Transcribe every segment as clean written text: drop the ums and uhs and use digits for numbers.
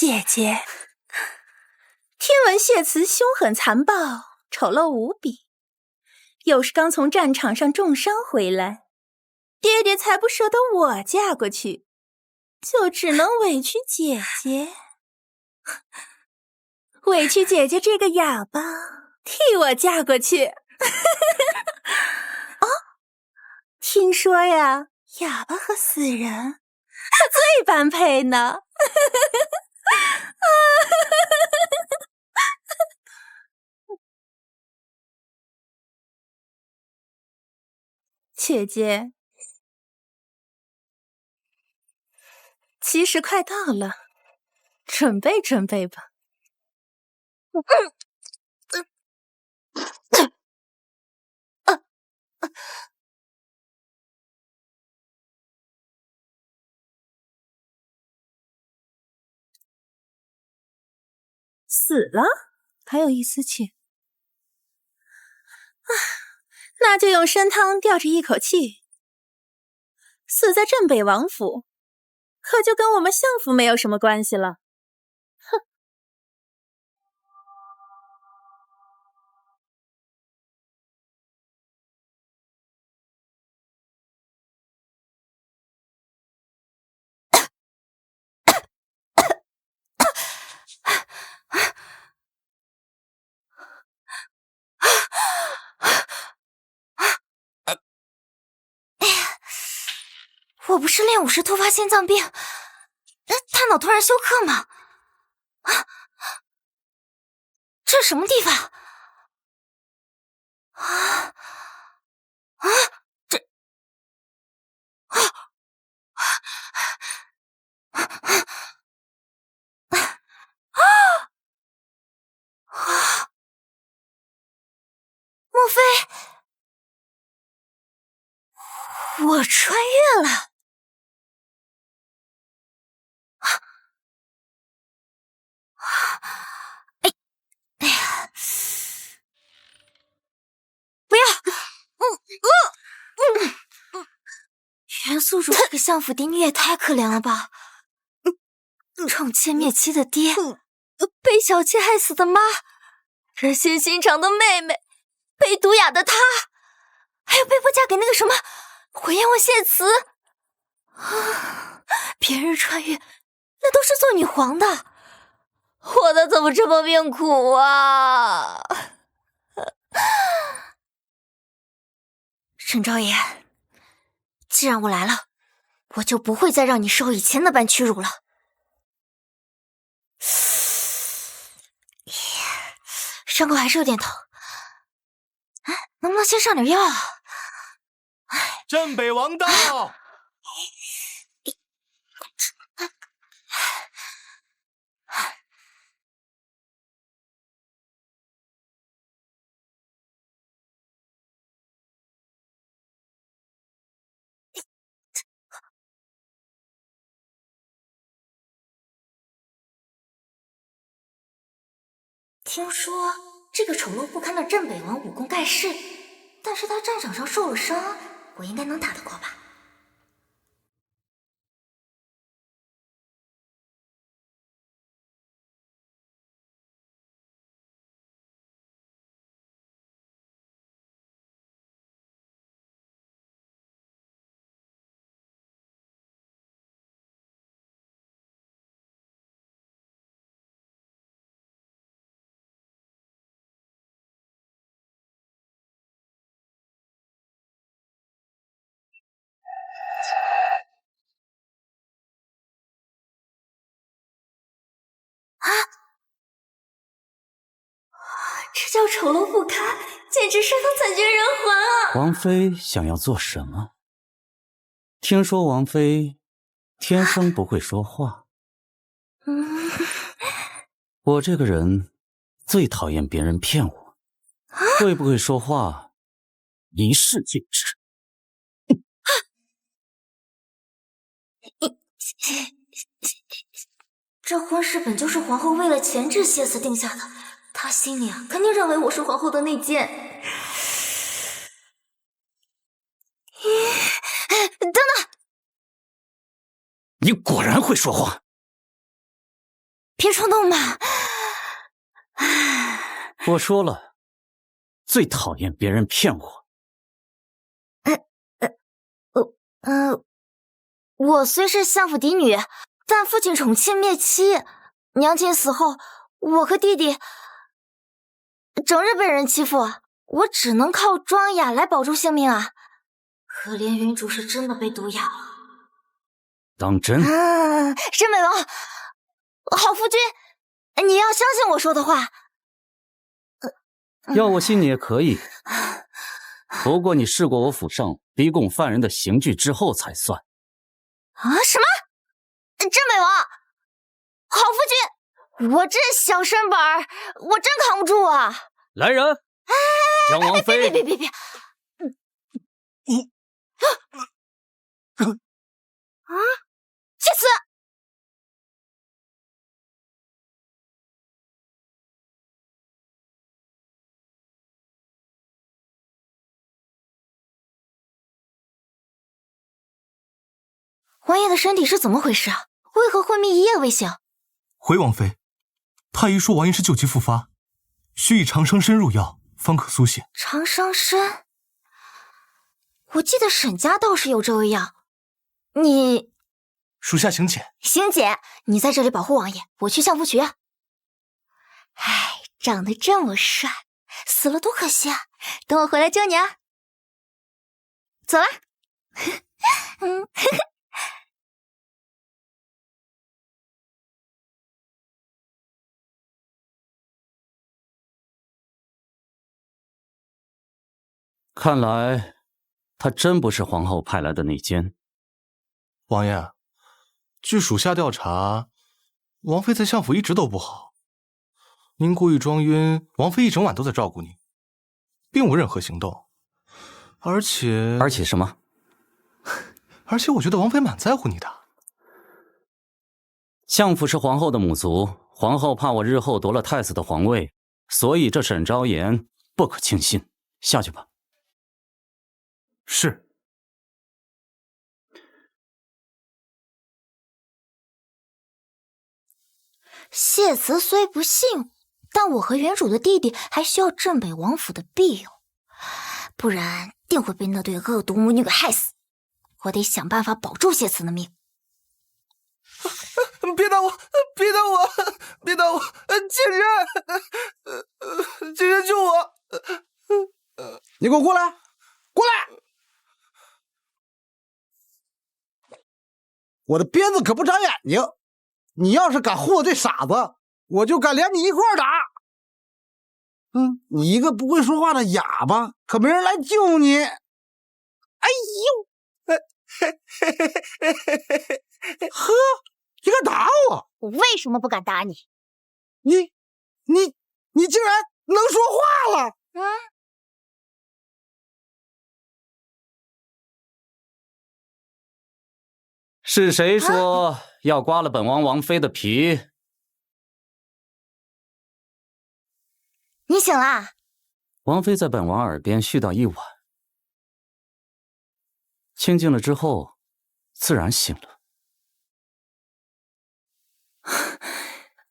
姐姐，听闻谢慈凶狠残暴，丑陋无比，又是刚从战场上重伤回来，爹爹才不舍得我嫁过去，就只能委屈姐姐。委屈姐姐这个哑巴，替我嫁过去。哦，听说呀，哑巴和死人最般配呢。姐姐，其实快到了，准备准备吧。死了，还有一丝气。那就用参汤吊着一口气。死在镇北王府，可就跟我们相府没有什么关系了。哼！我不是练武时突发心脏病，大脑突然休克吗？这是什么地方？莫非我穿越了？哎呀！不要！元素主这个相府嫡女也太可怜了吧！宠妾灭妻的爹，被小妾害死的妈，热心心肠的妹妹，被毒哑的她，还有被迫嫁给那个什么火焰王谢慈。别人穿越那都是做女皇的，我的怎么这么命苦啊！沈昭言，既然我来了，我就不会再让你受以前那般屈辱了。伤口还是有点疼，能不能先上点药啊？镇北王到！听说这个丑陋不堪的镇北王武功盖世，但是他战场上受了伤，我应该能打得过吧？这叫丑陋不堪，简直是他惨绝人寰啊！王妃想要做什么？听说王妃天生不会说话。我这个人最讨厌别人骗我，会不会说话，一试即知。这婚事本就是皇后为了钳制谢慈定下的，她心里肯定认为我是皇后的内奸。等等！你果然会说话，别冲动嘛。我说了，最讨厌别人骗我。我虽是相府嫡女，但父亲宠妾灭妻，娘亲死后，我和弟弟整日被人欺负，我只能靠庄雅来保住性命啊！可怜云主是真的被毒哑了。当真？沈美王，好夫君，你要相信我说的话。要我信你也可以，不过你试过我府上逼供犯人的刑具之后才算。什么？镇北王，好夫君，我这小身板我真扛不住啊！来人，将王妃……别！切死！王爷的身体是怎么回事啊？为何昏迷一夜未醒？回王妃，太医说王爷是旧疾复发，需以长生参入药，方可苏醒。长生参，我记得沈家倒是有这味药。你，属下请柬。邢姐，你在这里保护王爷，我去相府取药。长得这么帅，死了多可惜啊！等我回来救你啊！走啦。看来他真不是皇后派来的内奸。王爷，据属下调查，王妃在相府一直都不好。您故意装晕，王妃一整晚都在照顾你，并无任何行动。而且什么？而且我觉得王妃蛮在乎你的。相府是皇后的母族，皇后怕我日后夺了太子的皇位，所以这沈昭言不可轻信。下去吧。是。谢辞虽不幸，但我和原主的弟弟还需要镇北王府的庇佑，不然定会被那对恶毒母女给害死。我得想办法保住谢辞的命。别打我！别打我！别打我！竟然救我！你给我过来！过来！我的鞭子可不长眼睛，你要是敢护我这傻子，我就敢连你一块儿打。你一个不会说话的哑巴，可没人来救你。哎呦！呵，你敢打我？我为什么不敢打你？你竟然能说话了！是谁说要刮了本王王妃的皮？你醒啦？王妃在本王耳边絮叨一晚，清静了之后，自然醒了。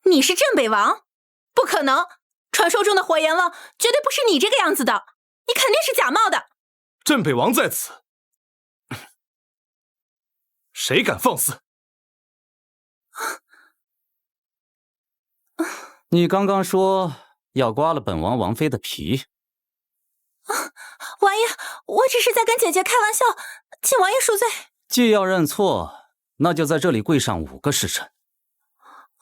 你是镇北王？不可能！传说中的火阎王绝对不是你这个样子的，你肯定是假冒的。镇北王在此，谁敢放肆？你刚刚说要刮了本王王妃的皮。王爷，我只是在跟姐姐开玩笑，请王爷恕罪。既要认错，那就在这里跪上5个时辰。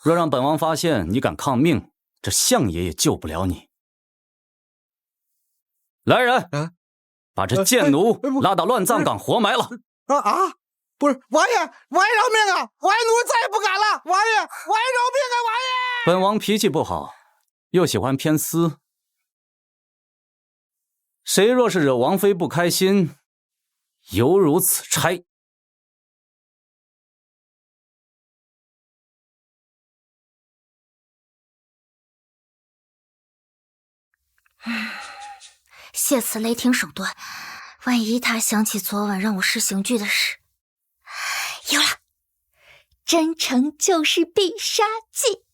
若让本王发现你敢抗命，这相爷也救不了你。来人，把这贱奴拉到乱葬岗活埋了。不是，王爷饶命啊！王爷奴再也不敢了。王爷饶命啊！王爷，本王脾气不好，又喜欢偏私。谁若是惹王妃不开心，犹如此差。谢辞雷霆手段，万一他想起昨晚让我施刑具的事，有了，真诚就是必杀技。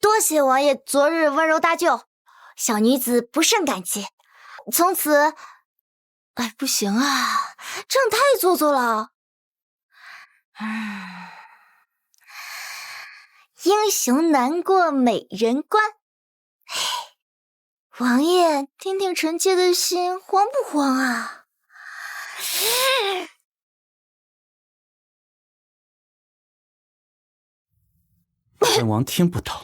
多谢王爷昨日温柔搭救，小女子不胜感激。从此，哎，不行啊，这样太做作了。英雄难过美人关。王爷，听听臣妾的心，慌不慌啊？本王听不懂。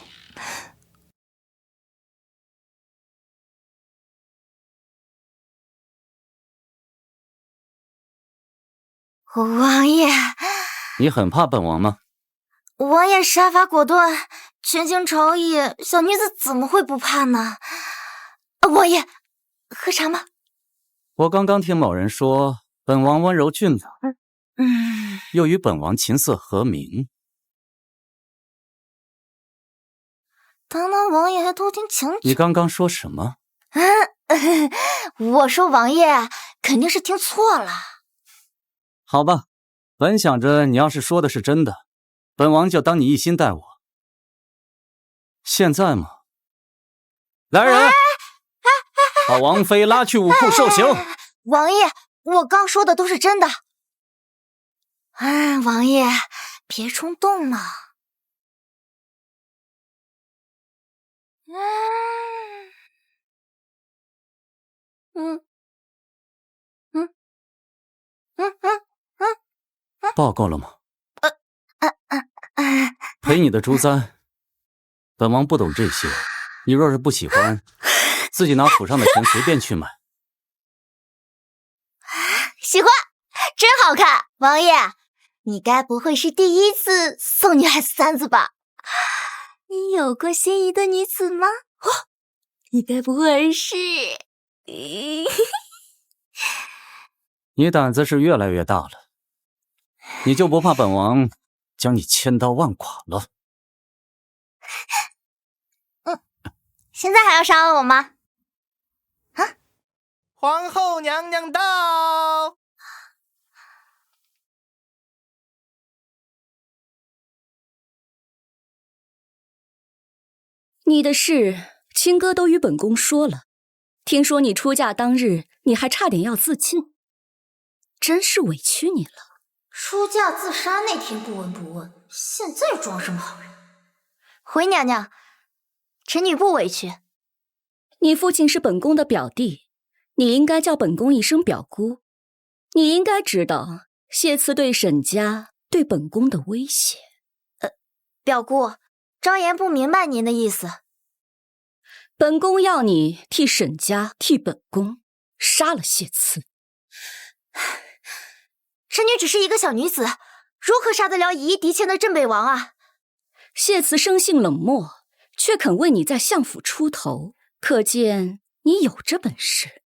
王爷，你很怕本王吗？王爷杀伐果断，权倾朝野，小女子怎么会不怕呢？王爷，喝茶吗？我刚刚听某人说，本王温柔俊朗，又与本王琴瑟和鸣。堂堂王爷还偷听强曲？你刚刚说什么？我说王爷肯定是听错了。好吧，本想着你要是说的是真的，本王就当你一心待我。现在嘛，来人，把王妃拉去武库受刑。王爷，我刚说的都是真的。王爷，别冲动嘛。报告了吗？赔你的珠簪，本王不懂这些，你若是不喜欢，自己拿府上的钱随便去买。喜欢，真好看。王爷，你该不会是第一次送女孩子簪子吧？你有过心仪的女子吗？你该不会是……你胆子是越来越大了，你就不怕本王将你千刀万剐了？现在还要杀我吗？皇后娘娘到！你的事，亲哥都与本宫说了。听说你出嫁当日，你还差点要自尽，真是委屈你了。出嫁自杀那天不闻不问，现在装什么好人？回娘娘，臣女不委屈。你父亲是本宫的表弟，你应该叫本宫一声表姑。你应该知道谢慈对沈家对本宫的威胁。表姑，昭言不明白您的意思。本宫要你替沈家，替本宫杀了谢慈。臣女只是一个小女子，如何杀得了以一敌千的镇北王啊？谢慈生性冷漠，却肯为你在相府出头，可见你有这本事。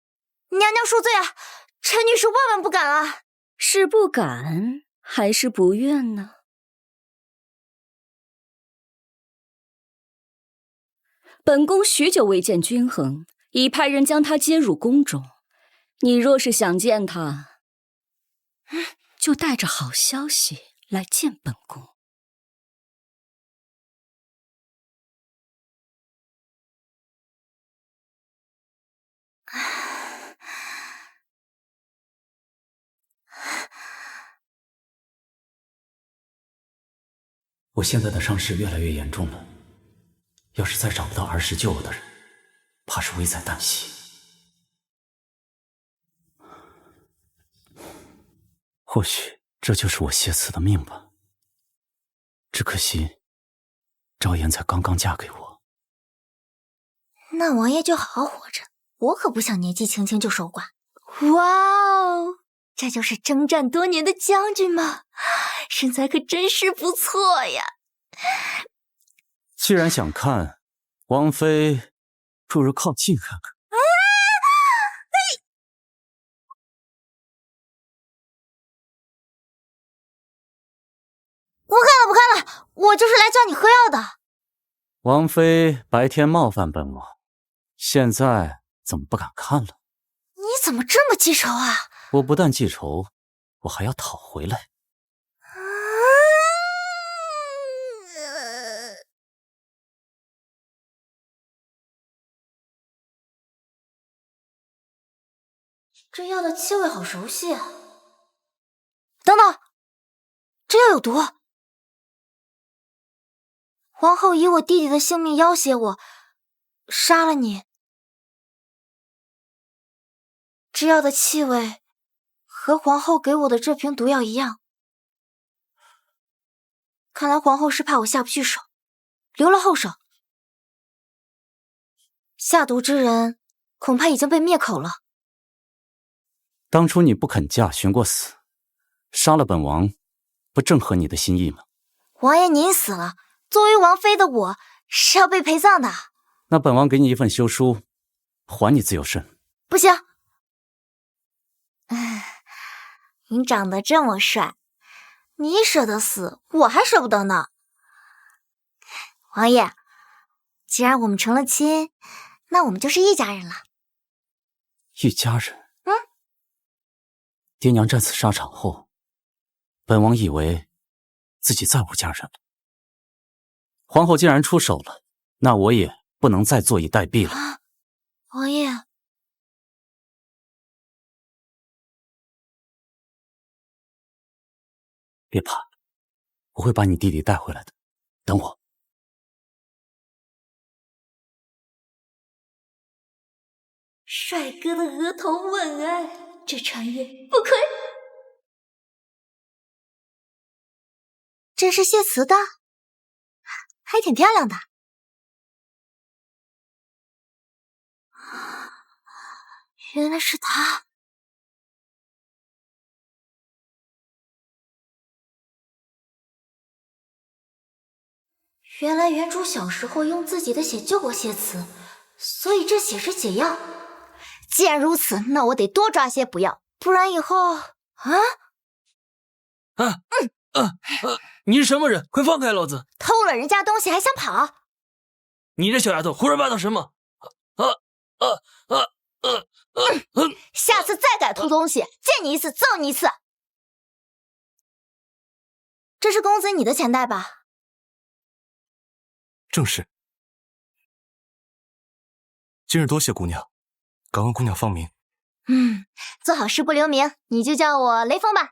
娘娘恕罪啊，臣女是万万不敢啊！是不敢还是不愿呢？本宫许久未见君衡，已派人将他接入宫中。你若是想见他，就带着好消息来见本宫。我现在的伤势越来越严重了，要是再找不到儿时救我的人，怕是危在旦夕。或许这就是我谢慈的命吧。只可惜，昭妍才刚刚嫁给我。那王爷就好好活着，我可不想年纪轻轻就守寡。哇哦，这就是征战多年的将军吗？身材可真是不错呀。既然想看，王妃不如靠近看看。不看了，我就是来叫你喝药的。王妃白天冒犯本王，现在怎么不敢看了？你怎么这么记仇啊？我不但记仇，我还要讨回来。这药的气味好熟悉啊！等等，这药有毒！皇后以我弟弟的性命要挟我，杀了你。这药的气味和皇后给我的这瓶毒药一样，看来皇后是怕我下不去手，留了后手。下毒之人恐怕已经被灭口了。当初你不肯嫁，寻过死，杀了本王，不正合你的心意吗？王爷您死了，作为王妃的我是要被陪葬的。那本王给你一份休书，还你自由身。不行。您长得这么帅，你舍得死，我还舍不得呢。王爷，既然我们成了亲，那我们就是一家人了。一家人？爹娘战死沙场后，本王以为自己再无家人了。皇后既然出手了，那我也不能再坐以待毙了。王爷，别怕，我会把你弟弟带回来的，等我。帅哥的额头吻哎，这穿越不亏。这是谢辞的，还挺漂亮的。原来是他。原来原主小时候用自己的血救过谢辞，所以这血是解药。既然如此，那我得多抓些补药，不然以后你是什么人？快放开老子！偷了人家东西还想跑？你这小丫头胡说八道什么？下次再敢偷东西，见你一次揍你一次。这是公子你的钱袋吧？正是。今日多谢姑娘，感恩姑娘放明。做好事不留名，你就叫我雷锋吧。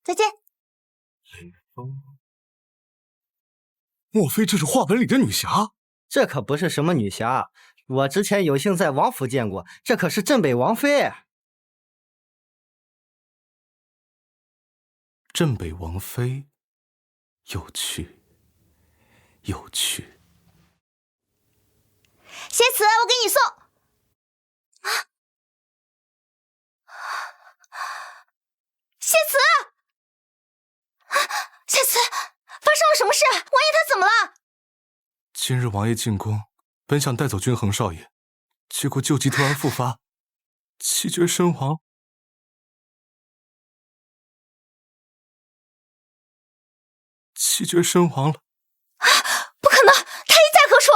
再见。雷锋？莫非这是话本里的女侠？这可不是什么女侠，我之前有幸在王府见过，这可是镇北王妃。镇北王妃，有趣，有趣。谢辞，我给你送。谢辞，谢辞，发生了什么事？王爷他怎么了？今日王爷进宫，本想带走均衡少爷，结果旧疾突然复发，气绝身亡。气绝身亡了！不可能，他意在何处？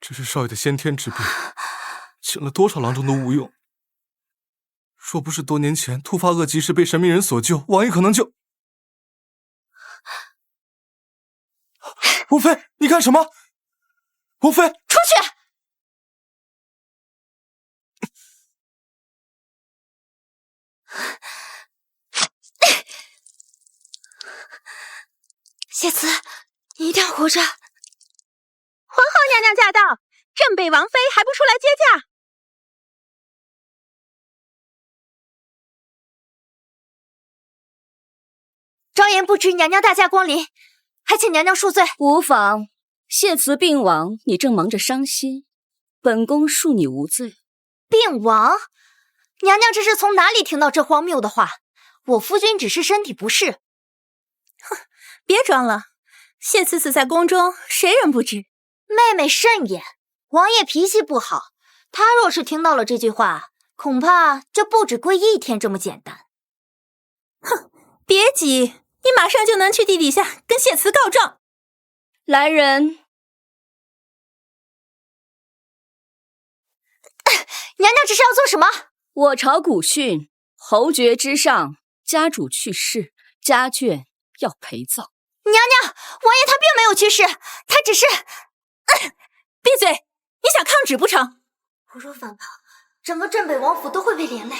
这是少爷的先天之病，请了多少郎中都无用。若不是多年前突发恶疾时被神明人所救，王爷可能就……王妃，你干什么？王妃，出去！谢辞，你一定要活着！皇后娘娘驾到，镇北王妃还不出来接驾？昭言不知娘娘大驾光临，还请娘娘恕罪。无妨，谢辞病亡，你正忙着伤心，本宫恕你无罪。病亡？娘娘这是从哪里听到这荒谬的话？我夫君只是身体不适。哼，别装了，谢辞死在宫中，谁人不知？妹妹慎言，王爷脾气不好，他若是听到了这句话，恐怕就不止跪1天这么简单。哼，别急，你马上就能去地底下跟谢辞告状。来人！娘娘这是要做什么？我朝古训，侯爵之上，家主去世，家眷要陪葬。娘娘，王爷他并没有去世，他只是……闭嘴！你想抗旨不成？我若反抗，整个镇北王府都会被连累。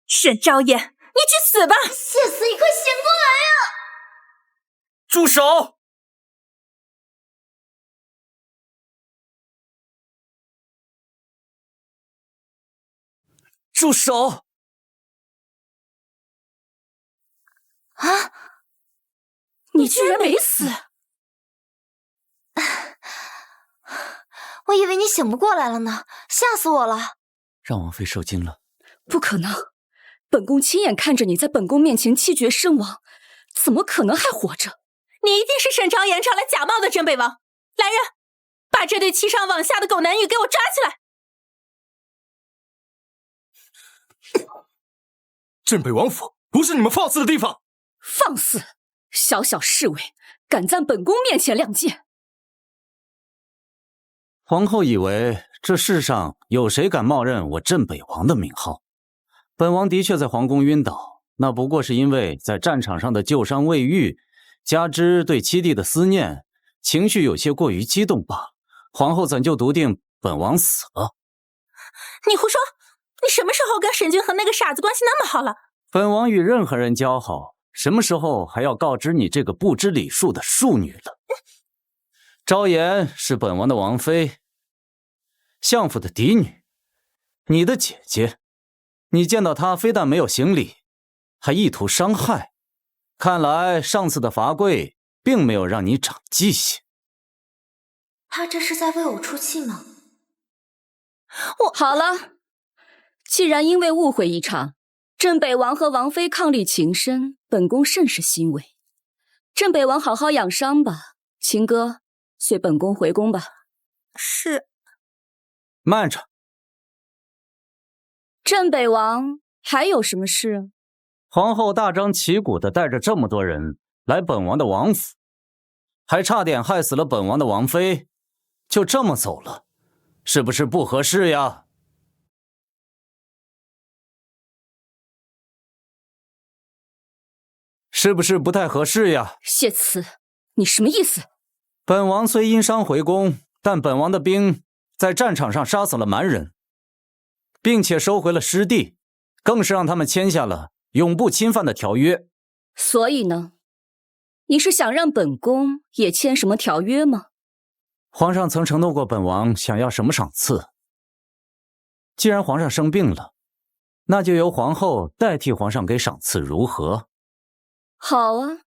沈昭言，你去死吧！谢思，你快醒过来呀！住手！住手！啊！你居然没死！我以为你醒不过来了呢，吓死我了！让王妃受惊了。不可能，本宫亲眼看着你在本宫面前气绝身亡，怎么可能还活着？你一定是沈昭言找来假冒的镇北王！来人，把这对欺上罔下的狗男女给我抓起来！镇北王府不是你们放肆的地方！放肆！小小侍卫，敢在本宫面前亮剑！皇后以为这世上有谁敢冒认我镇北王的名号？本王的确在皇宫晕倒，那不过是因为在战场上的旧伤未愈，加之对七弟的思念，情绪有些过于激动罢了。皇后怎就笃定本王死了？你胡说！你什么时候跟沈君和那个傻子关系那么好了？本王与任何人交好，什么时候还要告知你这个不知礼数的庶女了？昭言是本王的王妃，相府的嫡女，你的姐姐。你见到她非但没有行礼，还意图伤害。看来上次的罚跪并没有让你长记性。他这是在为我出气吗？好了，既然因为误会一场，镇北王和王妃伉俪情深，本宫甚是欣慰。镇北王好好养伤吧，秦哥，随本宫回宫吧。是。慢着。镇北王还有什么事？皇后大张旗鼓地带着这么多人来本王的王府，还差点害死了本王的王妃，就这么走了，是不是不合适呀？是不是不太合适呀？谢慈，你什么意思？本王虽因伤回宫，但本王的兵在战场上杀死了蛮人，并且收回了失地，更是让他们签下了永不侵犯的条约。所以呢？你是想让本宫也签什么条约吗？皇上曾承诺过本王想要什么赏赐。既然皇上生病了，那就由皇后代替皇上给赏赐，如何？好啊，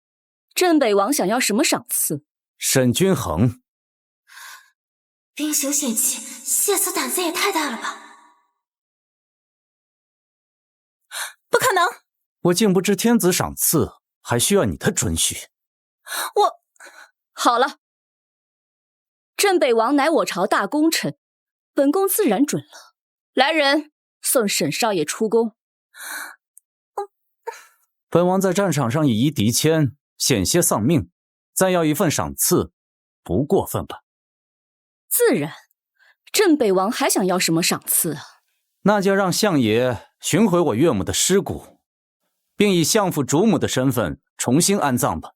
镇北王想要什么赏赐？沈君衡。兵行险棋，谢慈胆子也太大了吧！不可能！我竟不知天子赏赐还需要你的准许。好了，镇北王乃我朝大功臣，本宫自然准了。来人，送沈少爷出宫。本王在战场上以一敌千，险些丧命，再要一份赏赐，不过分吧？自然。镇北王还想要什么赏赐啊？那就让相爷寻回我岳母的尸骨，并以相府主母的身份重新安葬吧。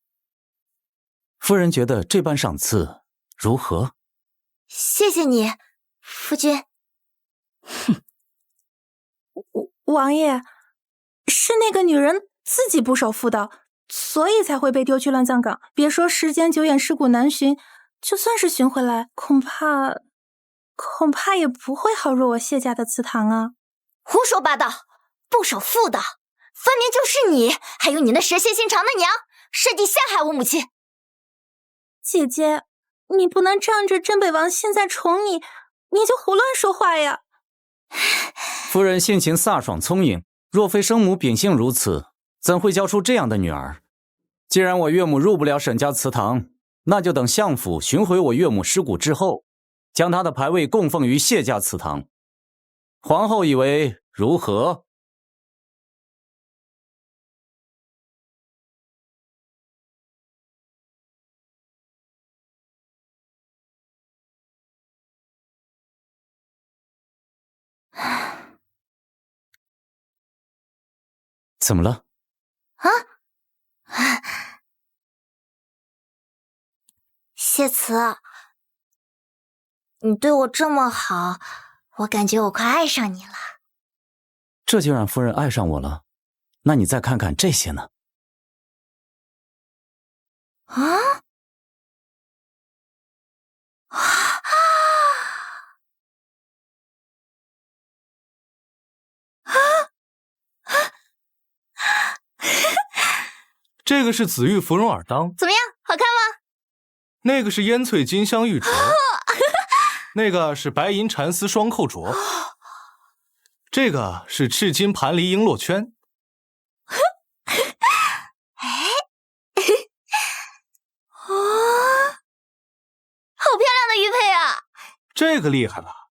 夫人觉得这般赏赐如何？谢谢你，夫君。哼，王爷，是那个女人自己不守妇道，所以才会被丢去乱葬岗。别说时间久远，尸骨难寻，就算是寻回来，恐怕也不会好入我谢家的祠堂啊！胡说八道，不守妇道，分明就是你，还有你那蛇蝎心肠的娘，设计陷害我母亲。姐姐，你不能仗着镇北王现在宠你就胡乱说话呀！夫人性情飒爽聪颖，若非生母秉性如此，怎会教出这样的女儿？既然我岳母入不了沈家祠堂，那就等相府寻回我岳母尸骨之后，将她的牌位供奉于谢家祠堂。皇后以为如何？怎么了？谢慈，你对我这么好，我感觉我快爱上你了。这就让夫人爱上我了？那你再看看这些呢？啊！这个是紫玉芙蓉耳当，怎么样，好看吗？那个是烟翠金镶玉镯，那个是白银蚕丝双扣镯，这个是赤金盘梨璎珞圈。好漂亮的玉佩啊！这个厉害了，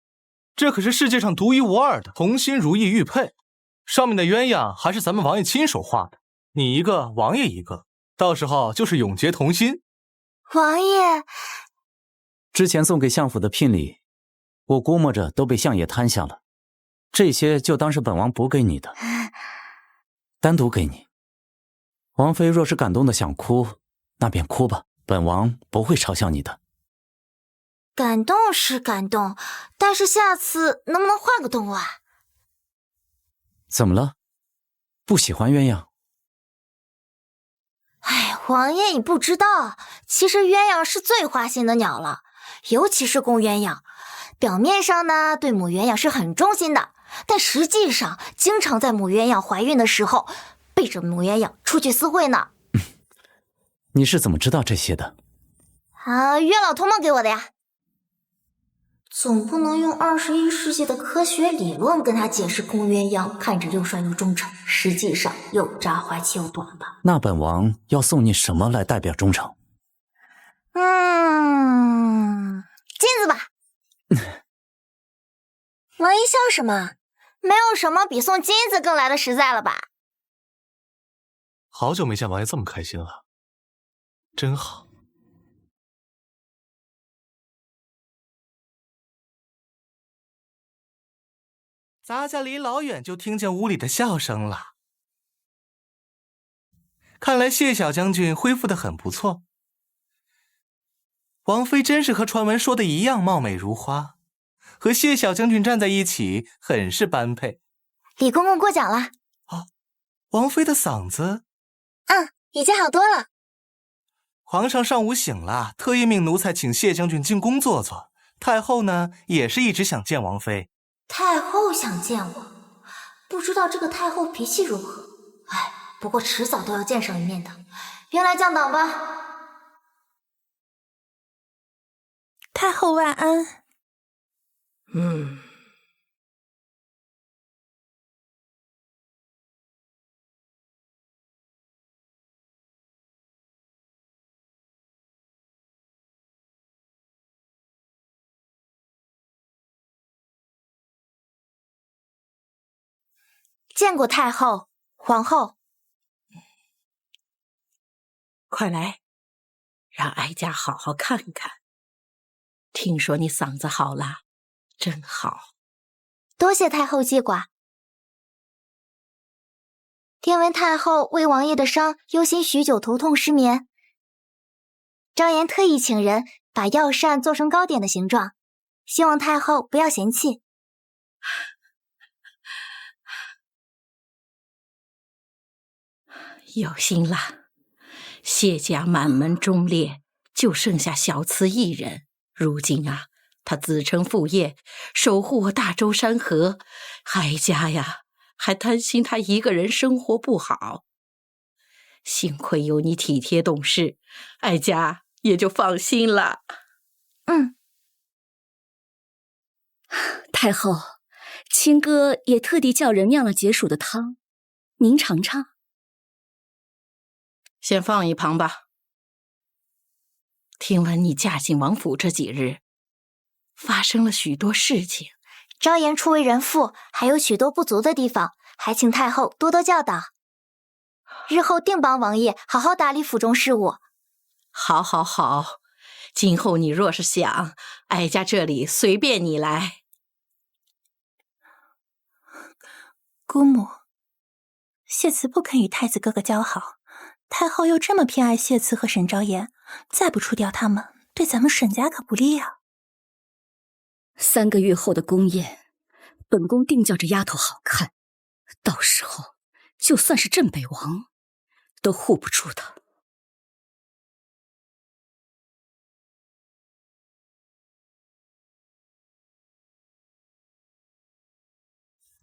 这可是世界上独一无二的同心如意玉佩，上面的鸳鸯还是咱们王爷亲手画的，你一个，王爷一个，到时候就是永结同心。王爷，之前送给相府的聘礼，我估摸着都被相爷摊下了，这些就当是本王补给你的，单独给你。王妃若是感动的想哭，那便哭吧，本王不会嘲笑你的。感动是感动，但是下次能不能换个动物啊？怎么了？不喜欢鸳鸯？哎，王爷你不知道，其实鸳鸯是最花心的鸟了，尤其是公鸳鸯。表面上呢，对母鸳鸯是很忠心的，但实际上经常在母鸳鸯怀孕的时候，背着母鸳鸯出去私会呢。你是怎么知道这些的？月老托梦给我的呀。总不能用21世纪的科学理论跟他解释公鸳鸯看着又帅又忠诚，实际上又渣怀期又短吧？那本王要送你什么来代表忠诚？金子吧。王爷笑什么？没有什么比送金子更来的实在了吧？好久没见王爷这么开心了，真好。咱家离老远就听见屋里的笑声了，看来谢小将军恢复得很不错。王妃真是和传闻说的一样貌美如花，和谢小将军站在一起很是般配。李公公过奖了。哦，王妃的嗓子？已经好多了。皇上上午醒了，特意命奴才请谢将军进宫坐坐。太后呢，也是一直想见王妃。太后想见我，不知道这个太后脾气如何。不过迟早都要见上一面的。原来降档吧。太后晚安。见过太后、皇后。快来，让哀家好好看看。听说你嗓子好了，真好。多谢太后记挂。听闻太后为王爷的伤忧心许久，头痛失眠。张颜特意请人把药膳做成糕点的形状，希望太后不要嫌弃。有心了，谢家满门忠烈，就剩下小慈一人。如今啊，他子承父业，守护我大周山河，哀家呀，还担心他一个人生活不好。幸亏有你体贴懂事，哀家也就放心了。太后，亲哥也特地叫人酿了解暑的汤，您尝尝。先放一旁吧。听闻你嫁进王府这几日，发生了许多事情。张颜初为人父，还有许多不足的地方，还请太后多多教导。日后定帮王爷好好打理府中事务。好，好，好。今后你若是想，哀家这里随便你来。姑母，谢慈不肯与太子哥哥交好，太后又这么偏爱谢慈和沈昭言，再不除掉他们，对咱们沈家可不利啊。3个月后的宫宴，本宫定叫这丫头好看，到时候就算是镇北王，都护不住她。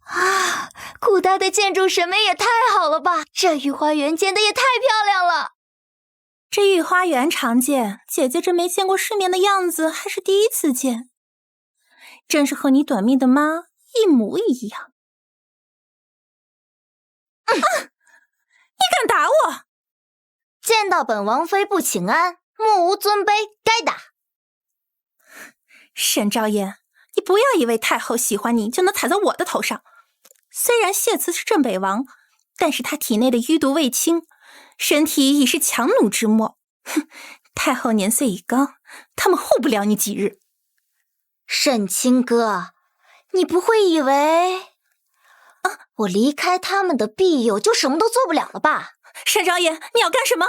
啊，古代的建筑审美也太好了吧！这御花园建的也太漂亮了。这御花园常见，姐姐这没见过世面的样子还是第一次见，真是和你短命的妈一模一样。你敢打我！见到本王妃不请安，目无尊卑，该打。沈昭言，你不要以为太后喜欢你就能踩在我的头上。虽然谢慈是镇北王，但是他体内的淤毒未清，身体已是强弩之末。哼，太后年岁已高，他们护不了你几日。沈清哥，你不会以为我离开他们的庇佑就什么都做不了了吧？沈昭言，你要干什么？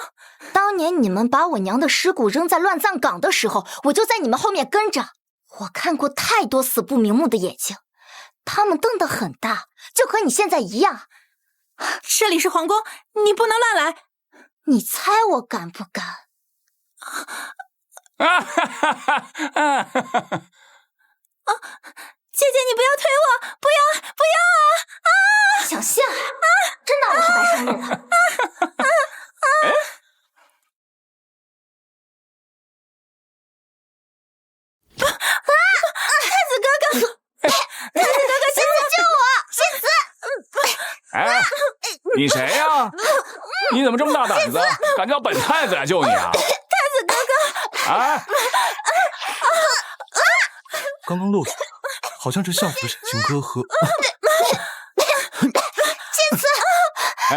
当年你们把我娘的尸骨扔在乱葬岗的时候，我就在你们后面跟着。我看过太多死不瞑目的眼睛，他们瞪得很大，就和你现在一样。这里是皇宫，你不能乱来。你猜我敢不敢？姐姐，你不要推我，不要啊！小心啊！真当我是白沙日了？太子哥哥，太子哥哥，谢慈救我！谢慈，哎，你谁呀？你怎么这么大胆子，敢叫本太子来救你啊？太子哥哥，哎，刚刚漏水了，好像是相府的沈清歌和谢慈，哎！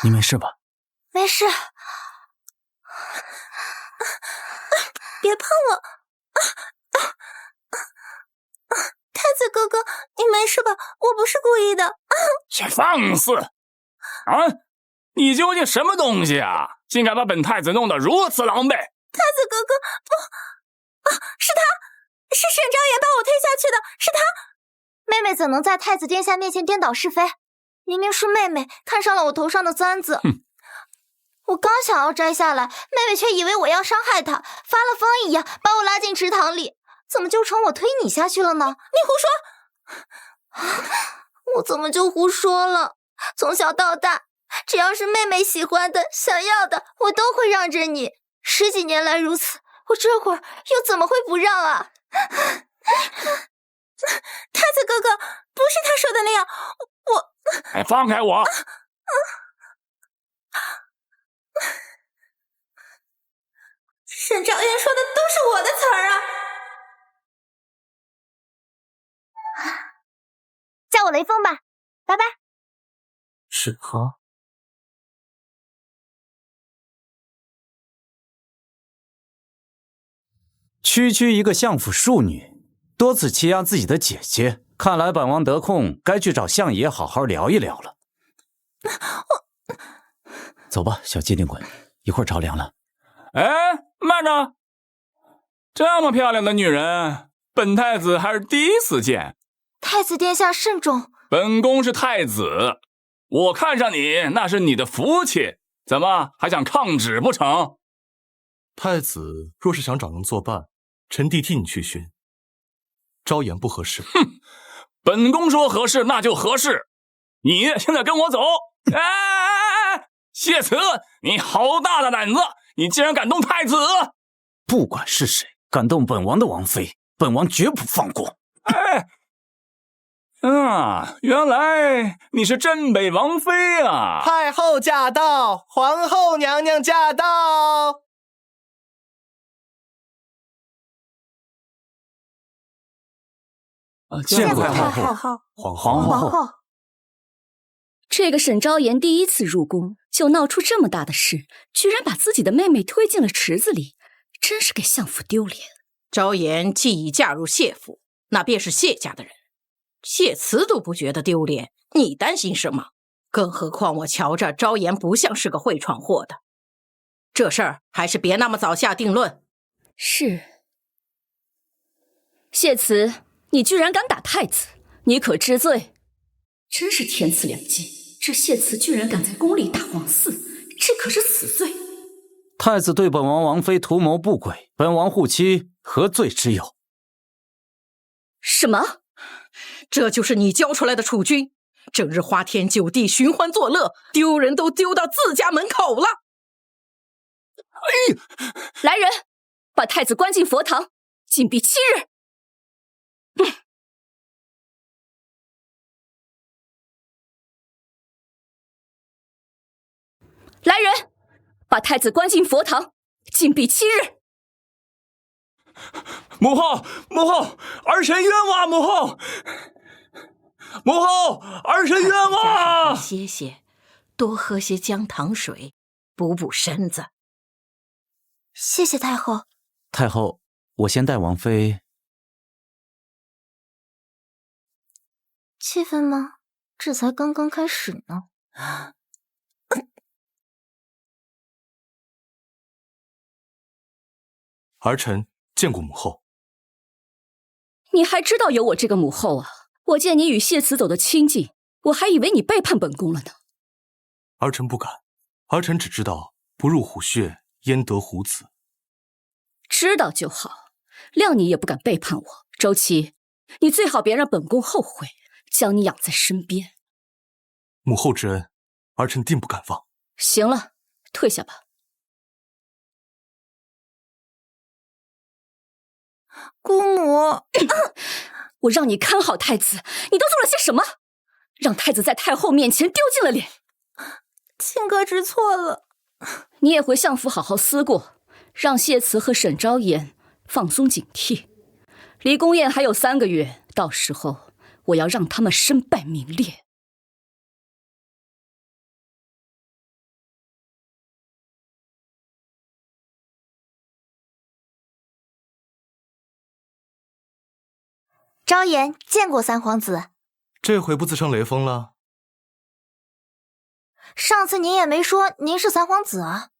你没事吧？没事。别碰我！太子哥哥，你没事吧？我不是故意的。先放肆！啊，你究竟什么东西啊？竟敢把本太子弄得如此狼狈！太子哥哥，不，是他，是沈昭言把我推下去的，是他。妹妹怎能在太子殿下面前颠倒是非？明明是妹妹看上了我头上的簪子，我刚想要摘下来，妹妹却以为我要伤害她，发了疯一样把我拉进池塘里，怎么就成我推你下去了呢？你胡说！我怎么就胡说了？从小到大，只要是妹妹喜欢的、想要的，我都会让着你。10几年来如此，我这会儿又怎么会不让啊？太子哥哥，不是他说的那样，我……哎，放开我！沈昭言说的都是我的词儿啊！叫我雷锋吧，拜拜。是哈。区区一个相府庶女，多次欺压自己的姐姐，看来本王得空该去找相爷好好聊一聊了。走吧，小机灵鬼，一会儿着凉了。哎，慢着！这么漂亮的女人，本太子还是第一次见。太子殿下慎重。本宫是太子，我看上你那是你的福气，怎么还想抗旨不成？太子若是想找人作伴，臣弟替你去寻。昭言不合适。哼，本宫说合适那就合适。你现在跟我走。哎，谢慈，你好大的胆子，你竟然敢动太子！不管是谁敢动本王的王妃，本王绝不放过。哎，原来你是镇北王妃啊！太后驾到，皇后娘娘驾到。见过太后，皇后。这个沈昭言第一次入宫就闹出这么大的事，居然把自己的妹妹推进了池子里，真是给相府丢脸。昭言既已嫁入谢府，那便是谢家的人，谢慈都不觉得丢脸，你担心什么？更何况我瞧着昭言不像是个会闯祸的，这事儿还是别那么早下定论。是。谢慈，你居然敢打太子，你可知罪？真是天赐良机，这谢慈居然敢在宫里打王嗣，这可是死罪。太子对本王王妃图谋不轨，本王护妻何罪之有？什么？这就是你教出来的储君，整日花天酒地，寻欢作乐，丢人都丢到自家门口了。来人，把太子关进佛堂，禁闭7日。来人，把太子关进佛堂，禁闭7日。母后，母后，儿臣冤枉！母后，母后，儿臣冤枉！歇歇，多喝些姜糖水，补补身子。谢谢太后。太后，我先带王妃。气愤吗？这才刚刚开始呢。儿臣见过母后。你还知道有我这个母后啊？我见你与谢慈走得亲近，我还以为你背叛本宫了呢。儿臣不敢，儿臣只知道不入虎穴，焉得虎子。知道就好，谅你也不敢背叛我。周琦，你最好别让本宫后悔，将你养在身边。母后之恩，儿臣定不敢忘。行了，退下吧。姑母，我让你看好太子，你都做了些什么？让太子在太后面前丢尽了脸。亲哥知错了。你也回相府好好思过，让谢慈和沈昭言放松警惕。离宫宴还有3个月，到时候我要让他们身败名裂。昭言见过三皇子。这回不自称雷锋了？上次您也没说您是三皇子啊。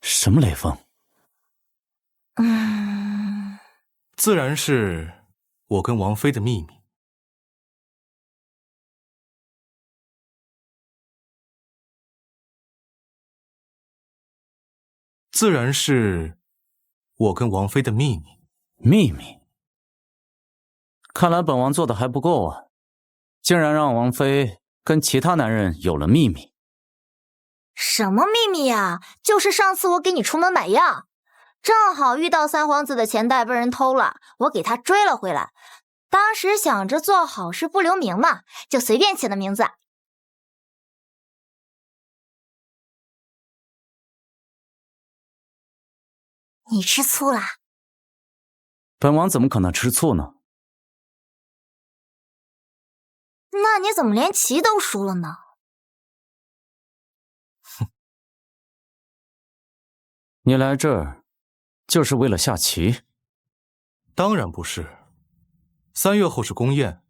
什么雷锋？自然是我跟王妃的秘密。自然是我跟王妃的秘密。秘密？看来本王做的还不够啊，竟然让王妃跟其他男人有了秘密。什么秘密呀？就是上次我给你出门买药，正好遇到三皇子的钱袋被人偷了，我给他追了回来。当时想着做好事不留名嘛，就随便起了名字。你吃醋啦？本王怎么可能吃醋呢？那你怎么连棋都输了呢？你来这儿就是为了下棋？当然不是。3月后是宫宴，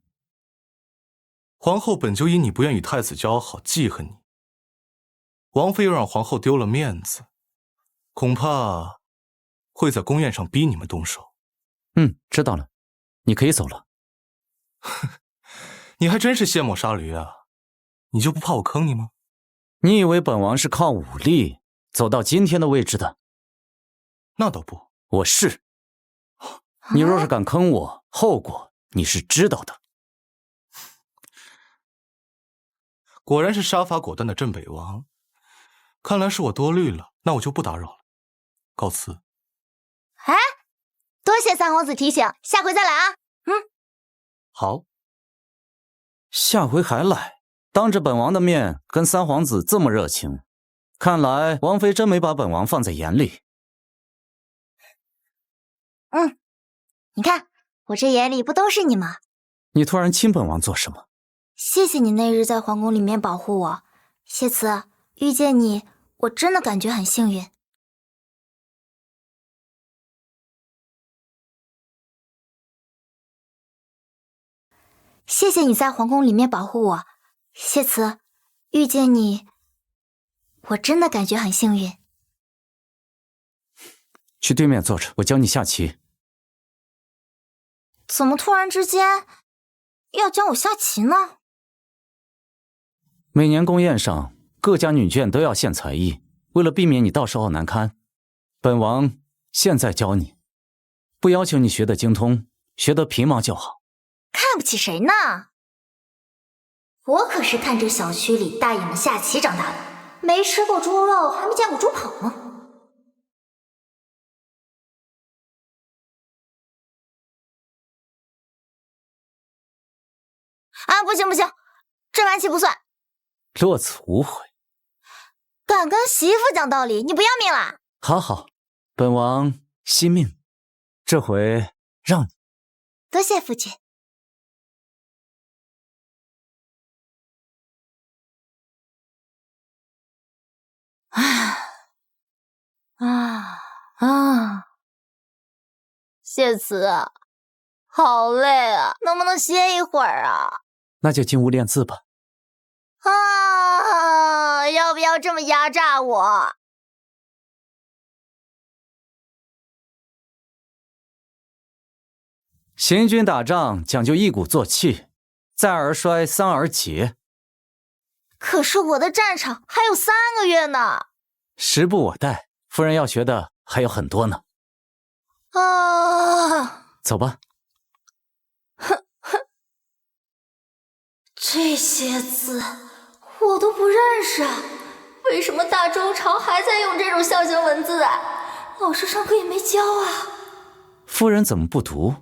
皇后本就因你不愿与太子交好记恨你，王妃又让皇后丢了面子，恐怕会在宫宴上逼你们动手。知道了，你可以走了。你还真是卸磨杀驴啊！你就不怕我坑你吗？你以为本王是靠武力走到今天的位置的？那倒不，我是。你若是敢坑我，后果你是知道的。果然是杀伐果断的镇北王，看来是我多虑了，那我就不打扰了，告辞。哎，多谢三皇子提醒，下回再来啊。好。下回还来，当着本王的面跟三皇子这么热情，看来王妃真没把本王放在眼里。你看我这眼里不都是你吗？你突然亲本王做什么？谢谢你那日在皇宫里面保护我，谢慈，遇见你，我真的感觉很幸运。谢谢你在皇宫里面保护我，谢慈，遇见你，我真的感觉很幸运。去对面坐着，我教你下棋。怎么突然之间要教我下棋呢？每年宫宴上，各家女眷都要献才艺，为了避免你到时候难堪，本王现在教你，不要求你学得精通，学得皮毛就好。看不起谁呢？我可是看这小区里大爷们下棋长大的，没吃过猪肉，还没见过猪跑呢。啊，不行不行，这盘棋不算。落子无悔。敢跟媳妇讲道理，你不要命啦？好好，本王惜命，这回让你。多谢父亲。谢慈，好累啊，能不能歇一会儿啊？那就进屋练字吧。要不要这么压榨我？行军打仗讲究一鼓作气，再而衰，三而竭。可是我的战场还有3个月呢。时不我待，夫人要学的还有很多呢。走吧。这些字我都不认识，为什么大周朝还在用这种象形文字啊？老师上课也没教啊。夫人怎么不读？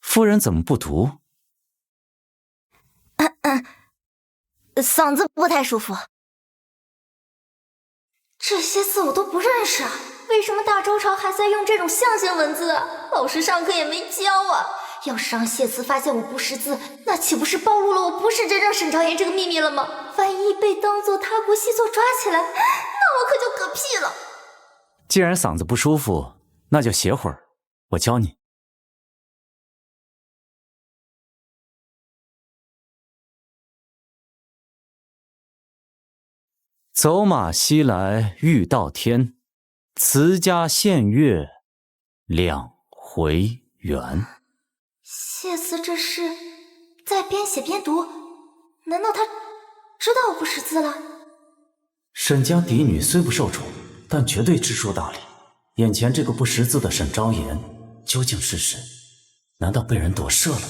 夫人怎么不读？嗓子不太舒服。这些字我都不认识啊，为什么大周朝还在用这种象形文字啊？老师上课也没教啊。要是让谢慈发现我不识字，那岂不是暴露了我不是真正沈昭言这个秘密了吗？万一被当作他国细作抓起来，那我可就嗝屁了。既然嗓子不舒服，那就歇会儿，我教你。走马西来欲到天，辞家献乐两回圆。谢慈这是在边写边读，难道他知道我不识字了？沈家嫡女虽不受宠，但绝对知书达理。眼前这个不识字的沈昭言究竟是谁？难道被人夺舍了？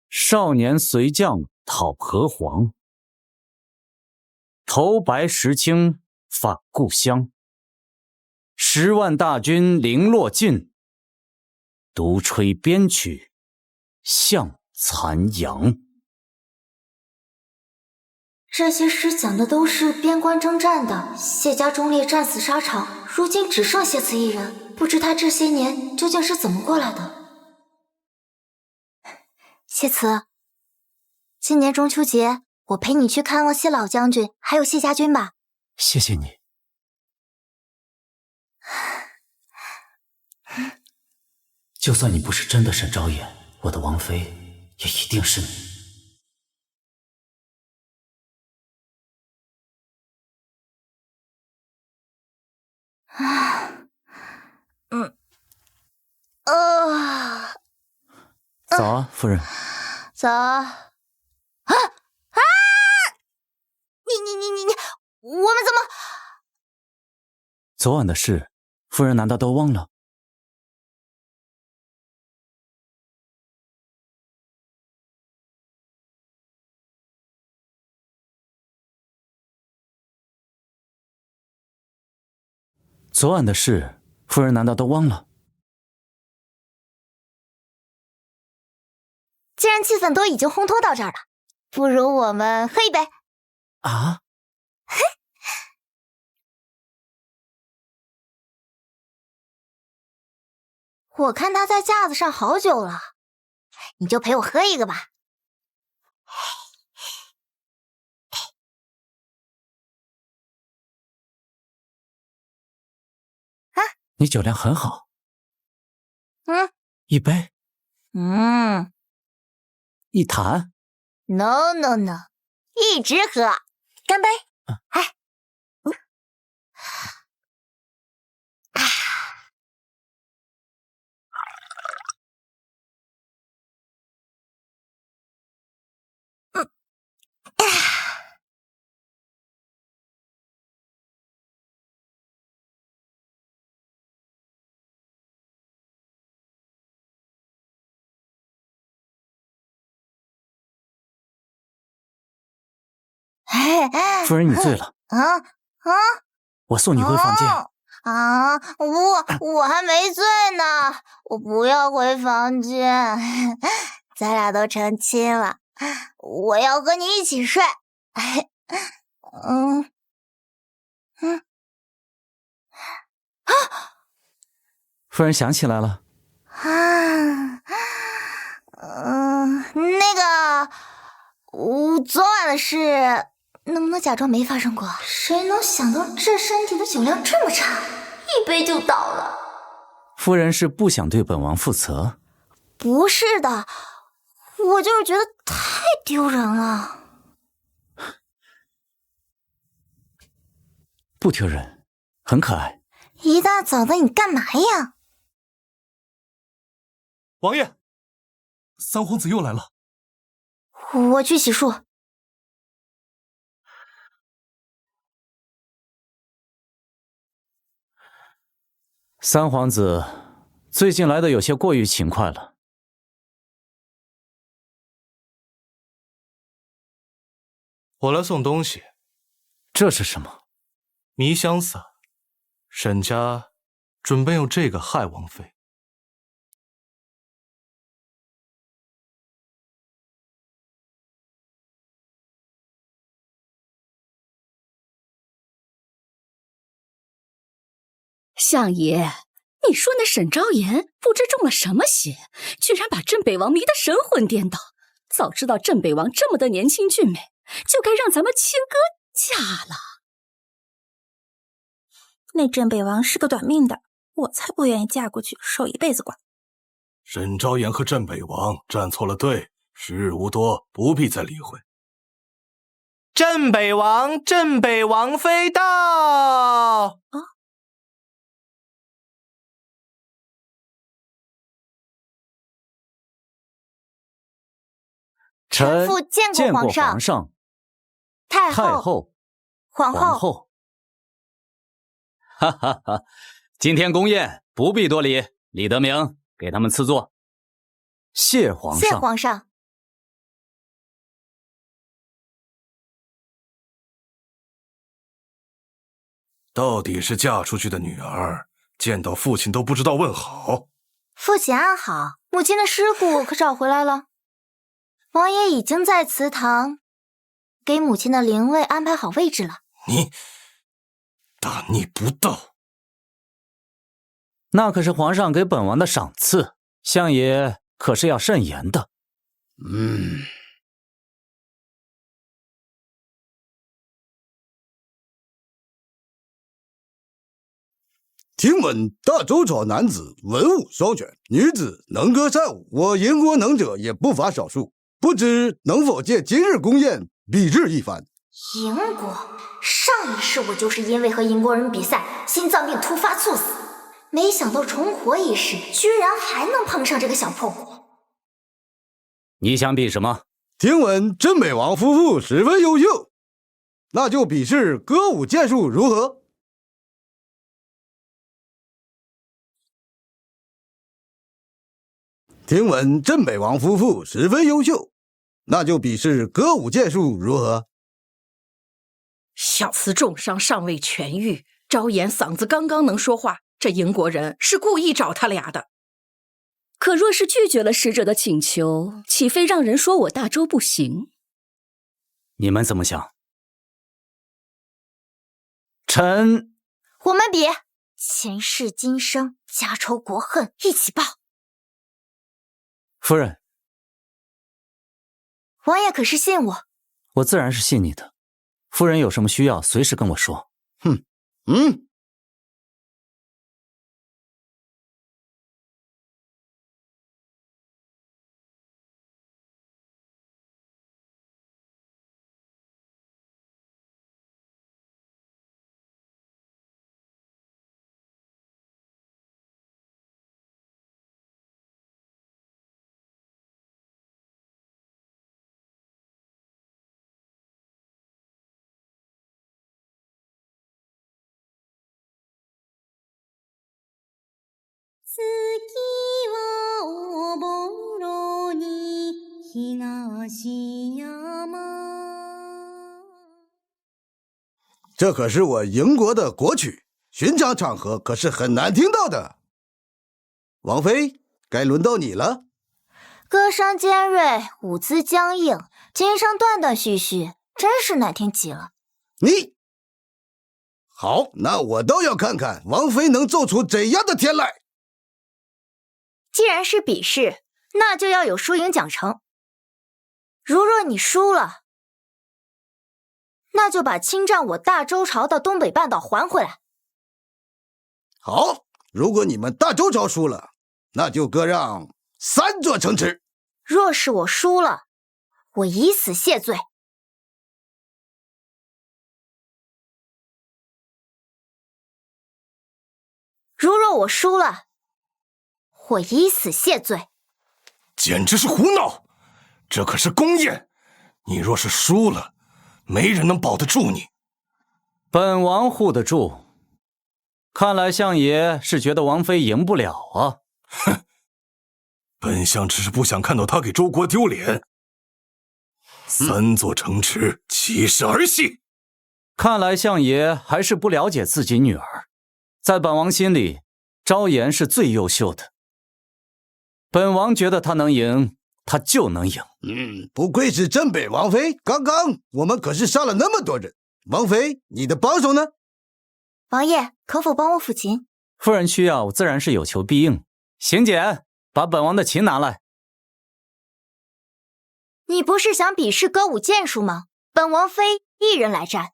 少年随将讨河黄，头白石青返故乡。10万大军零落尽，独吹边曲向残阳。这些诗讲的都是边关征战的，谢家忠烈战死沙场，如今只剩谢慈一人，不知他这些年究竟是怎么过来的。谢慈，今年中秋节我陪你去看望谢老将军还有谢家军吧。谢谢你。就算你不是真的沈昭言，我的王妃也一定是你。早啊，夫人。早啊！你，我们怎么？昨晚的事，夫人难道都忘了？昨晚的事，夫人难道都忘了？既然气氛都已经烘托到这儿了，不如我们喝一杯。啊？我看他在架子上好久了，你就陪我喝一个吧。啊，你酒量很好。一杯。一坛。No， 一直喝。干杯！哎。夫人，你醉了。我送你回房间。我还没醉呢，我不要回房间，咱俩都成亲了，我要和你一起睡。夫人想起来了。那个，昨晚的事能不能假装没发生过？谁能想到这身体的酒量这么差，一杯就倒了？夫人是不想对本王负责？不是的，我就是觉得太丢人了。不丢人，很可爱。一大早的你干嘛呀？王爷，三皇子又来了。我去洗漱。三皇子最近来的有些过于勤快了。我来送东西。这是什么？迷香伞。沈家准备用这个害王妃。相爷，你说那沈昭言不知中了什么邪，居然把镇北王迷得神魂颠倒。早知道镇北王这么的年轻俊美，就该让咱们亲哥嫁了。那镇北王是个短命的，我才不愿意嫁过去受一辈子管。沈昭言和镇北王站错了队，时日无多，不必再理会。镇北王妃到！臣父见过皇上。太后。皇后。哈哈哈！今天宫宴不必多礼，李德明给他们赐座。谢皇上。谢皇上。到底是嫁出去的女儿，见到父亲都不知道问好。父亲安好，母亲的尸骨可找回来了。王爷已经在祠堂给母亲的灵位安排好位置了。你大逆不道！那可是皇上给本王的赏赐，相爷可是要慎言的。听闻大周朝男子文武双全，女子能歌善舞，我银国能者也不乏少数，不知能否借今日宫宴比试一番？银国，上一世我就是因为和银国人比赛，心脏病突发猝死，没想到重活一世，居然还能碰上这个小破国。你想比什么？听闻镇北王夫妇十分优秀，那就比试歌舞剑术如何？听闻镇北王夫妇十分优秀，那就比试歌舞剑术如何？小慈重伤尚未痊愈，昭言嗓子刚刚能说话，这英国人是故意找他俩的。可若是拒绝了使者的请求，岂非让人说我大周不行？你们怎么想？臣……我们比前世今生，家仇国恨一起报。夫人，王爷可是信我？我自然是信你的。夫人有什么需要，随时跟我说。这可是我营国的国曲，寻常场合可是很难听到的。王妃，该轮到你了。歌声尖锐，舞姿僵硬，琴声断断续续，真是难听极了。你好，那我倒要看看王妃能奏出怎样的天来。既然是比试，那就要有输赢奖惩。如若你输了，那就把侵占我大周朝的东北半岛还回来。好，如果你们大周朝输了，那就割让3座城池。若是我输了，我以死谢罪。如若我输了，我以死谢罪。简直是胡闹！这可是公宴，你若是输了，没人能保得住你。本王护得住。看来相爷是觉得王妃赢不了啊。哼，本相只是不想看到他给周国丢脸。3座城池岂是儿戏？看来相爷还是不了解自己女儿。在本王心里，昭妍是最优秀的。本王觉得她能赢，她就能赢。不愧是镇北王妃，刚刚我们可是杀了那么多人。王妃，你的帮手呢？王爷，可否帮我抚琴？夫人需要，我自然是有求必应。邢简，把本王的琴拿来。你不是想比试歌舞剑术吗？本王妃一人来战。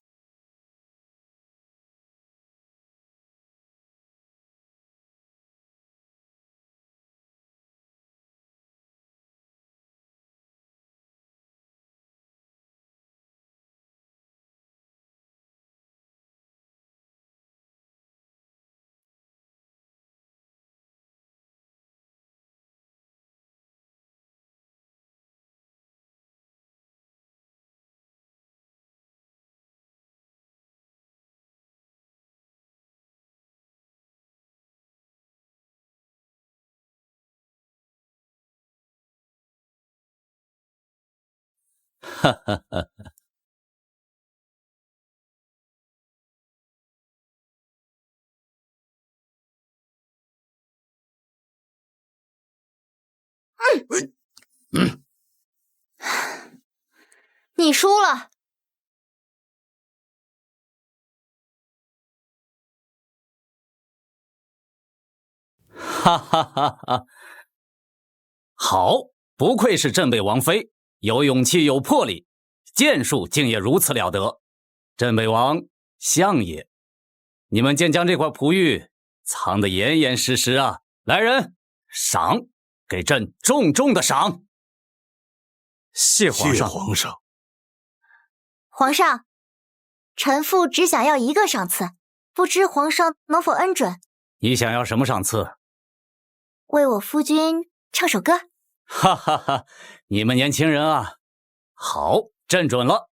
哈哈哈哈。你输了。哈哈哈哈！好，不愧是镇北王妃，有勇气，有魄力，剑术竟也如此了得。镇北王、相爷，你们竟将这块璞玉藏得严严实实啊！来人，赏，给朕重重的赏。谢皇上。谢皇上。皇上，臣妇只想要一个赏赐，不知皇上能否恩准？你想要什么赏赐？为我夫君唱首歌。哈哈哈，你们年轻人啊，好，朕准了。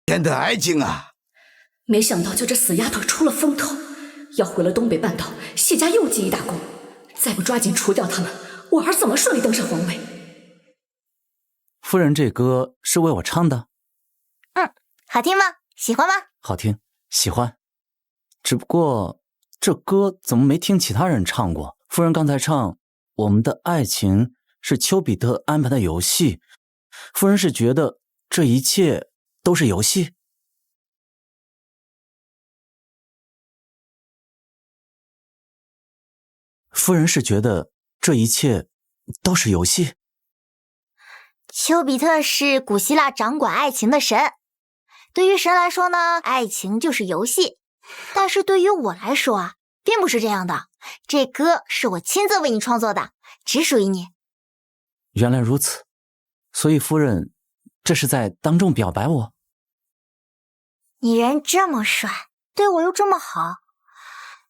天的爱情啊！没想到就这死丫头出了风头，要毁了东北半岛，谢家又记一大功。再不抓紧除掉他们，我儿怎么顺利登上皇位？夫人，这歌是为我唱的。好听吗？喜欢吗？好听，喜欢。只不过这歌怎么没听其他人唱过？夫人刚才唱我们的爱情是丘比特安排的游戏，夫人是觉得这一切都是游戏？夫人是觉得这一切都是游戏？丘比特是古希腊掌管爱情的神，对于神来说呢，爱情就是游戏。但是对于我来说啊，并不是这样的。这歌是我亲自为你创作的，只属于你。原来如此，所以夫人这是在当众表白我？你人这么帅，对我又这么好，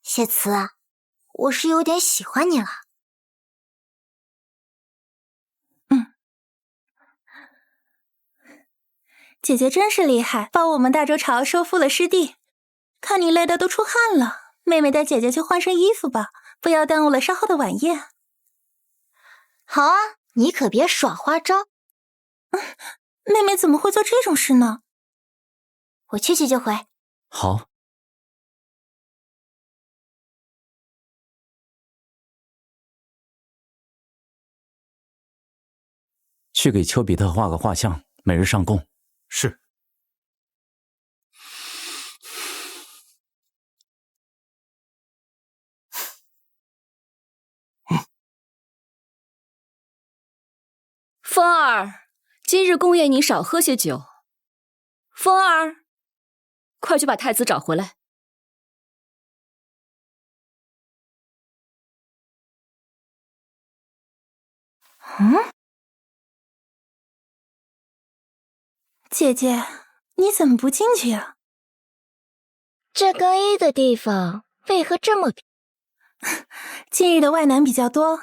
谢慈，我是有点喜欢你了。姐姐真是厉害，帮我们大周朝收复了失地。看你累得都出汗了，妹妹带姐姐去换身衣服吧，不要耽误了稍后的晚宴。好啊，你可别耍花招。妹妹怎么会做这种事呢？我去就回。好。去给丘比特画个画像，每日上供。是。风儿，今日宫宴你少喝些酒。风儿，快去把太子找回来。姐姐，你怎么不进去啊？这更衣的地方为何这么近日的外男比较多，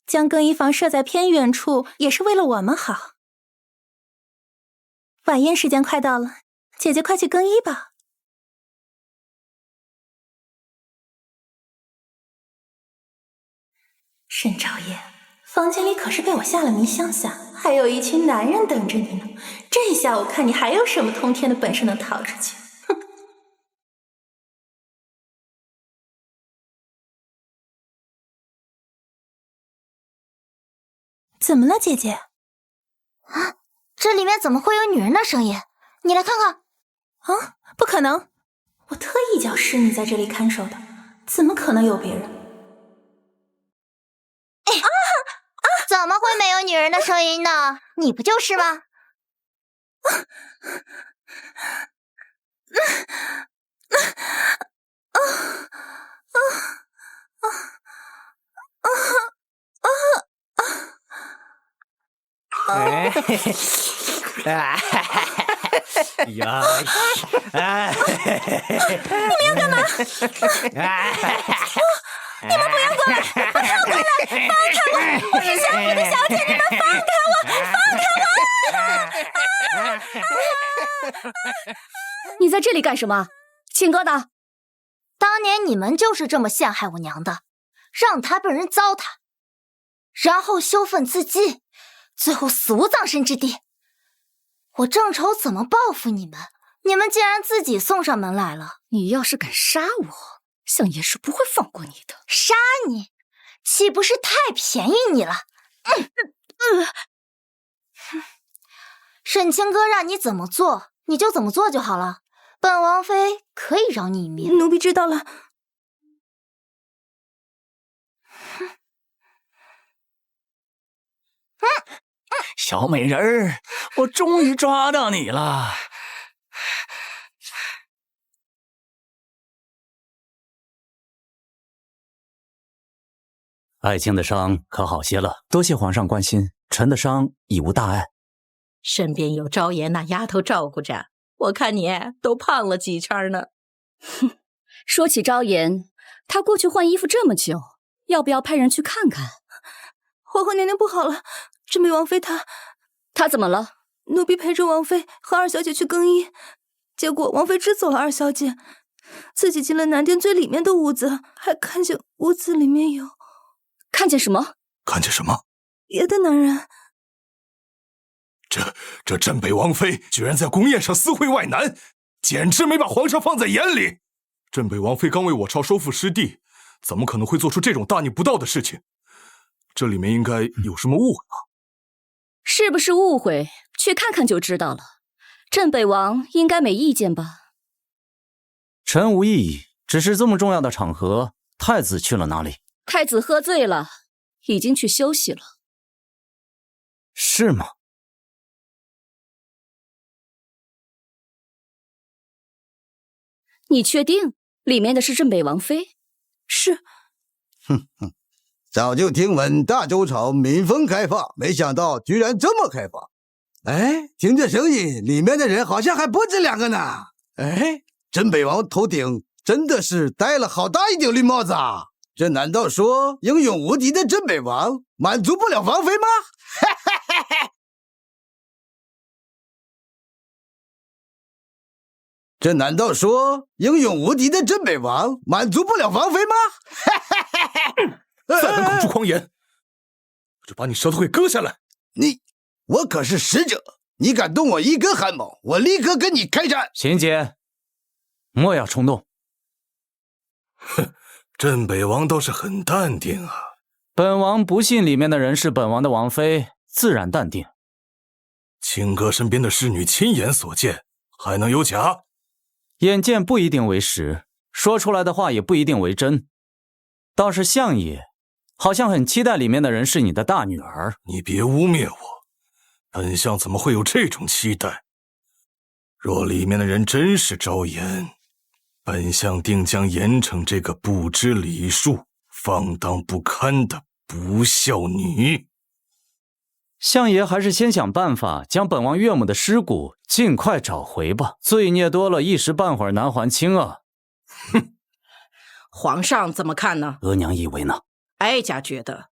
将更衣房设在偏远处也是为了我们好。晚宴时间快到了，姐姐快去更衣吧。沈昭言，房间里可是被我下了迷香下，还有一群男人等着你呢。这下我看你还有什么通天的本事能逃出去？哼！怎么了，姐姐？啊，这里面怎么会有女人的声音？你来看看。啊，不可能！我特意叫侍女在这里看守的，怎么可能有别人？怎么会没有女人的声音呢？你不就是吗？呀！你们要干嘛？你们不要过来！不要过来！放开我！我是相府的小姐，你们放开我！放开我！你在这里干什么？亲哥呢？当年你们就是这么陷害我娘的，让她被人糟蹋，然后羞愤自尽，最后死无葬身之地。我正愁怎么报复你们，你们竟然自己送上门来了。你要是敢杀我，相爷是不会放过你的。杀你，岂不是太便宜你了？沈清哥让你怎么做，你就怎么做就好了。本王妃可以饶你一命。奴婢知道了。小美人儿，我终于抓到你了。爱卿的伤可好些了？多谢皇上关心，臣的伤已无大碍。身边有昭妍那丫头照顾着，我看你都胖了几圈呢。哼，说起昭妍，她过去换衣服这么久，要不要派人去看看？皇后娘娘不好了，这位王妃她怎么了？奴婢陪着王妃和二小姐去更衣，结果王妃支走了二小姐，自己进了南殿最里面的屋子，还看见屋子里面有……看见什么？看见什么？别的男人。这镇北王妃居然在宫宴上私会外男，简直没把皇上放在眼里。镇北王妃刚为我朝收复失地，怎么可能会做出这种大逆不道的事情？这里面应该有什么误会吧？是不是误会？去看看就知道了。镇北王应该没意见吧？臣无异议，只是这么重要的场合，太子去了哪里？太子喝醉了，已经去休息了。是吗？你确定里面的是镇北王妃？是。哼哼，早就听闻大周朝民风开放，没想到居然这么开放。哎，听这声音，里面的人好像还不止2个呢。哎，镇北王头顶真的是戴了好大一顶绿帽子啊！这难道说英勇无敌的镇北王满足不了王妃吗？这难道说英勇无敌的镇北王满足不了王妃吗？再敢口出狂言，我就把你舌头给割下来！我可是使者，你敢动我一根汗毛，我立刻跟你开战！秦姐，莫要冲动。哼，镇北王倒是很淡定啊。本王不信里面的人是本王的王妃，自然淡定。卿哥身边的侍女亲眼所见，还能有假？眼见不一定为实，说出来的话也不一定为真。倒是相爷好像很期待里面的人是你的大女儿。你别污蔑我，本相怎么会有这种期待？若里面的人真是昭颜，本相定将严惩这个不知礼数、放荡不堪的不孝女。相爷还是先想办法将本王岳母的尸骨尽快找回吧，罪孽多了，一时半会儿难还清啊。哼，皇上怎么看呢？额娘以为呢？哀家觉得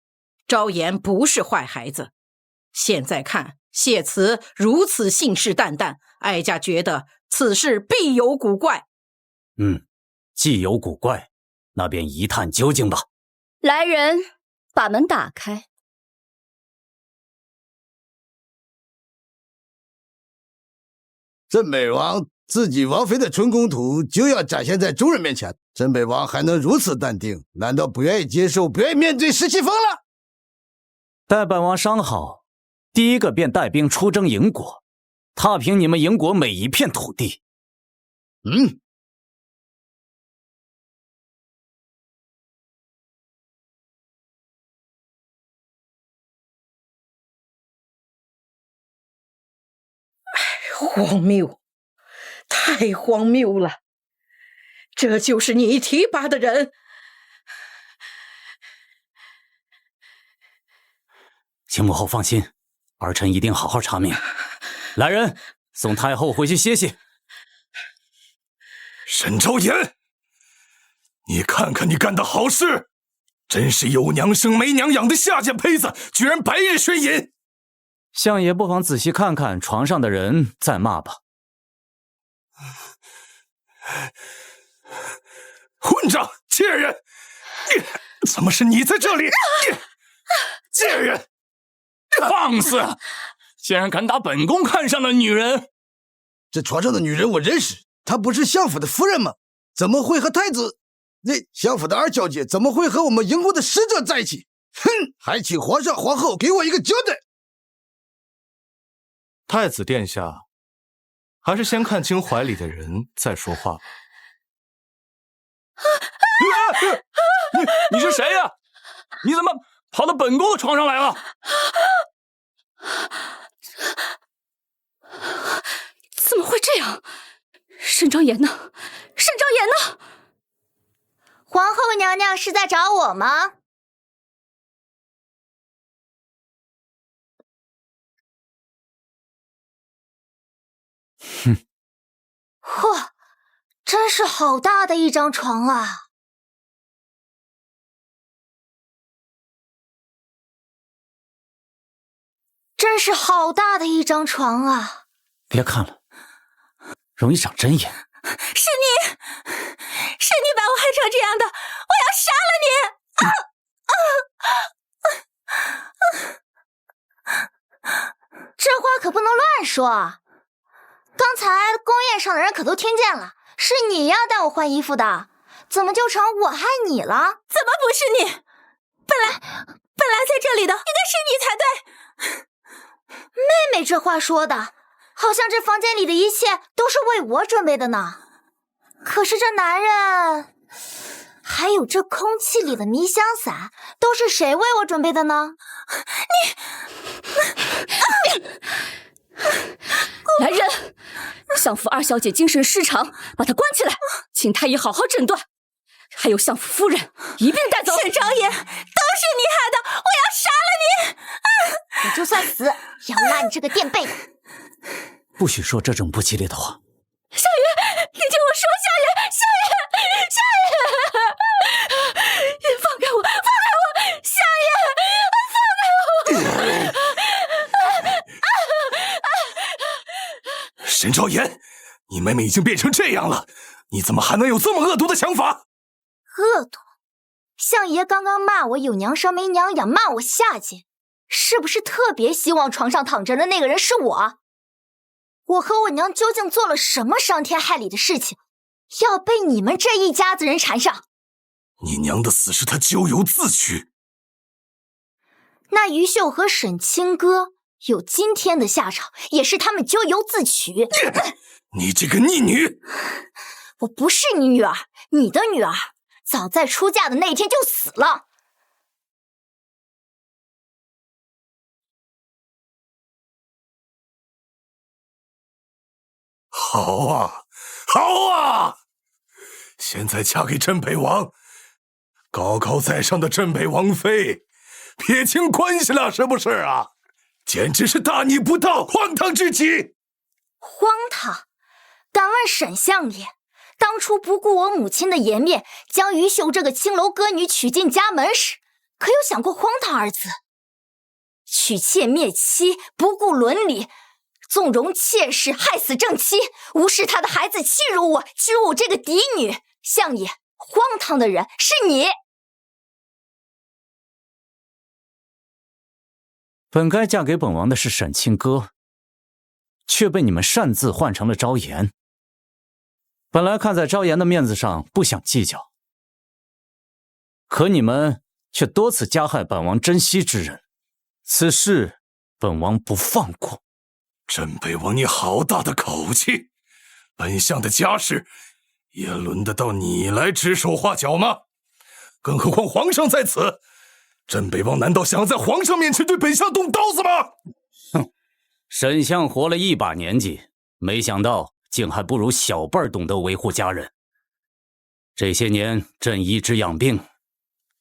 昭颜不是坏孩子，现在看谢慈如此信誓旦旦，哀家觉得此事必有古怪。既有古怪，那便一探究竟吧。来人，把门打开。镇北王自己王妃的纯公图就要展现在众人面前，镇北王还能如此淡定？难道不愿意接受，不愿意面对石器风了？待本王伤好，第一个便带兵出征营国，踏平你们营国每一片土地。荒谬，太荒谬了！这就是你提拔的人？请母后放心，儿臣一定好好查明。来人，送太后回去歇息。沈昭言，你看看你干的好事，真是有娘生没娘养的下贱胚子，居然白日宣淫！相爷不妨仔细看看床上的人，再骂吧。混账贱人！怎么是你在这里？贱人！放肆！竟然敢打本宫看上的女人！这床上的女人我认识，她不是相府的夫人吗？怎么会和太子？那相府的二小姐怎么会和我们营国的使者在一起？哼！还请皇上皇后给我一个交代。太子殿下，还是先看清怀里的人再说话吧。你是谁呀？你怎么跑到本宫的床上来了？怎么会这样？沈昭言呢？沈昭言呢？皇后娘娘是在找我吗？哼，嚯，真是好大的一张床啊！真是好大的一张床啊！别看了，容易长针眼。是你把我害成这样的，我要杀了你！这话可不能乱说。刚才宫宴上的人可都听见了，是你要带我换衣服的，怎么就成我害你了？怎么不是你？本来在这里的应该是你才对。妹妹这话说的，好像这房间里的一切都是为我准备的呢。可是这男人，还有这空气里的迷香伞，都是谁为我准备的呢？来人，相府二小姐精神失常，把她关起来，请太医好好诊断。还有相府夫人一并带走。沈昭言，都是你害的，我要杀了你！我就算死，也要拉你这个垫背的。不许说这种不吉利的话。夏雨，你听我说，夏雨，放开我，夏雨，放开我！沈昭言，你妹妹已经变成这样了，你怎么还能有这么恶毒的想法？恶毒？相爷刚刚骂我有娘生没娘养，骂我下贱，是不是特别希望床上躺着的那个人是我？我和我娘究竟做了什么伤天害理的事情，要被你们这一家子人缠上？你娘的死是她咎由自取。那于秀和沈清歌有今天的下场，也是他们咎由自取。你这个逆女！我不是你女儿，你的女儿早在出嫁的那一天就死了。好啊，好啊！现在嫁给镇北王，高高在上的镇北王妃，撇清关系了，是不是啊？简直是大逆不道，荒唐至极！荒唐？敢问沈相爷，当初不顾我母亲的颜面，将于秀这个青楼歌女娶进家门时，可有想过荒唐二字？娶妾灭妻，不顾伦理，纵容妾室，害死正妻，无视他的孩子，欺辱我这个嫡女。相爷，荒唐的人是你。本该嫁给本王的是沈清歌，却被你们擅自换成了昭妍。本来看在昭妍的面子上不想计较，可你们却多次加害本王珍惜之人，此事本王不放过。镇北王，你好大的口气！本相的家事也轮得到你来指手画脚吗？更何况皇上在此，镇北王难道想要在皇上面前对本相动刀子吗？哼，沈相活了一把年纪，没想到竟还不如小辈儿懂得维护家人。这些年朕医治养病，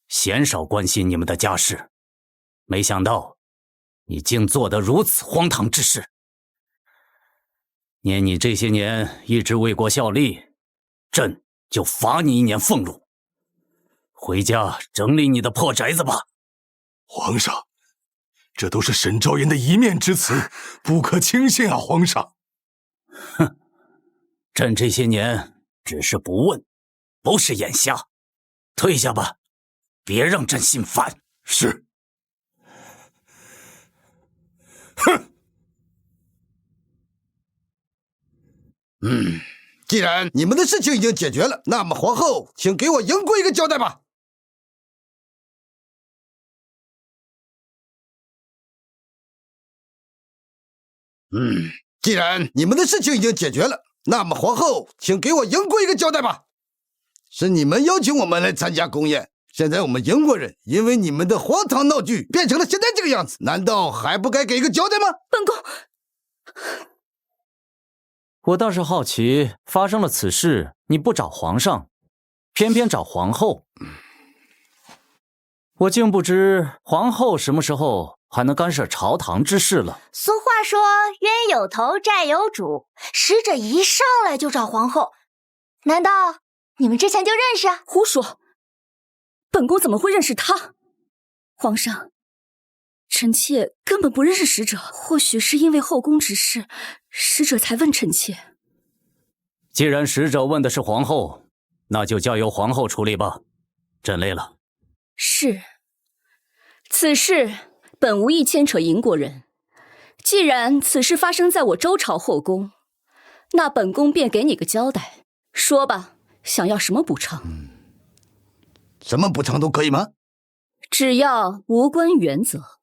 鲜少关心你们的家事，没想到你竟做得如此荒唐之事。念你这些年一直为国效力，朕就罚你1年俸禄，回家整理你的破宅子吧。皇上，这都是沈昭言的一面之词，不可轻信啊！皇上，哼，朕这些年只是不问，不是眼瞎。退下吧，别让朕心烦。是。哼。既然你们的事情已经解决了，那么皇后，请给我赢过一个交代吧。既然你们的事情已经解决了，那么皇后，请给我赢过一个交代吧。是你们邀请我们来参加宫宴，现在我们赢国人因为你们的荒唐闹剧变成了现在这个样子，难道还不该给一个交代吗？本宫，我倒是好奇，发生了此事，你不找皇上，偏偏找皇后。我竟不知皇后什么时候还能干涉朝堂之事了。俗话说冤有头债有主，使者一上来就找皇后，难道你们之前就认识啊？胡说，本宫怎么会认识他？皇上，臣妾根本不认识使者，或许是因为后宫之事，使者才问臣妾。既然使者问的是皇后，那就交由皇后处理吧。朕累了。是。此事本无意牵扯银国人，既然此事发生在我周朝后宫，那本宫便给你个交代。说吧，想要什么补偿？什么补偿都可以吗？只要无关原则。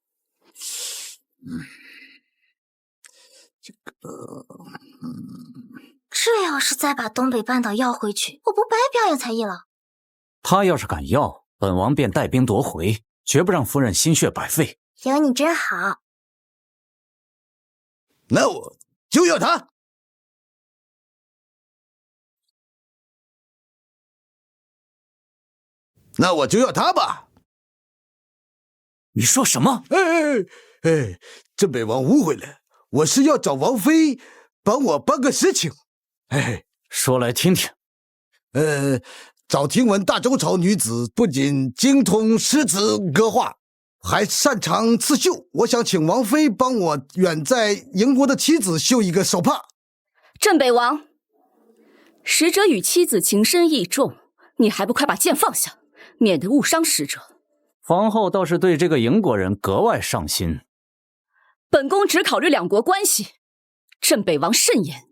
这要是再把东北半岛要回去，我不白表演才艺了。他要是敢要，本王便带兵夺回，绝不让夫人心血白费。有你真好。那我就要他。那我就要他吧。你说什么？镇北王误会了，我是要找王妃帮我办个事情。说来听听。早听闻大周朝女子不仅精通诗词歌画，还擅长刺绣。我想请王妃帮我远在营国的妻子绣一个手帕。镇北王，使者与妻子情深意重，你还不快把剑放下，免得误伤使者。皇后倒是对这个营国人格外上心。本宫只考虑两国关系，镇北王慎言。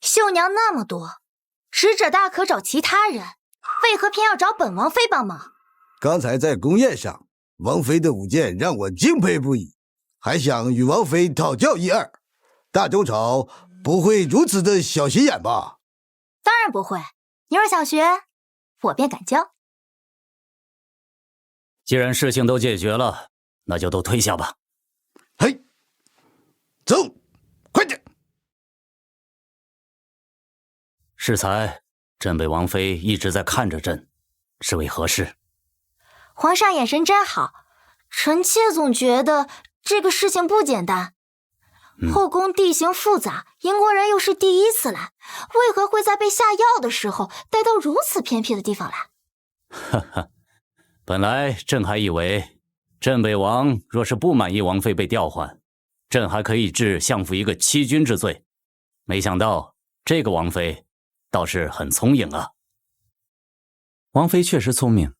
绣娘那么多，使者大可找其他人，为何偏要找本王妃帮忙？刚才在宫宴上，王妃的舞剑让我敬佩不已，还想与王妃讨教一二。大周朝不会如此的小心眼吧？当然不会，你若想学，我便敢教。既然事情都解决了，那就都退下吧。嘿，走，快点！适才，镇北王妃一直在看着朕，是为何事？皇上眼神真好，臣妾总觉得这个事情不简单。后宫地形复杂，营国人又是第一次来，为何会在被下药的时候带到如此偏僻的地方来？哈哈，本来朕还以为镇北王若是不满意王妃被调换，朕还可以治相府一个欺君之罪，没想到这个王妃倒是很聪颖啊。王妃确实聪明，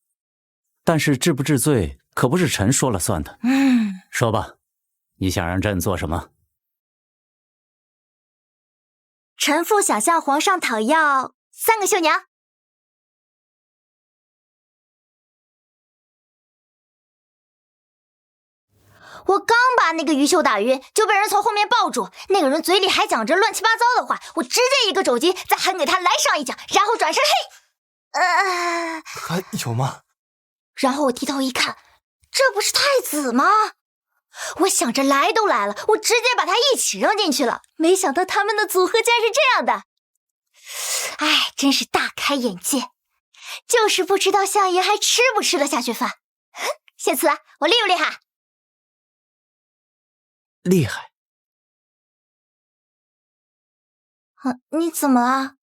但是治不治罪可不是臣说了算的。说吧，你想让朕做什么？臣妇想向皇上讨要3个绣娘。我刚把那个于秀打晕，就被人从后面抱住，那个人嘴里还讲着乱七八糟的话，我直接一个肘击，再狠给他来上一脚，然后转身嘿，还有吗？然后我低头一看，这不是太子吗？我想着来都来了，我直接把他一起扔进去了，没想到他们的组合竟然是这样的。哎，真是大开眼界，就是不知道相爷还吃不吃得下去饭。谢慈，我厉不厉害？厉害。你怎么了？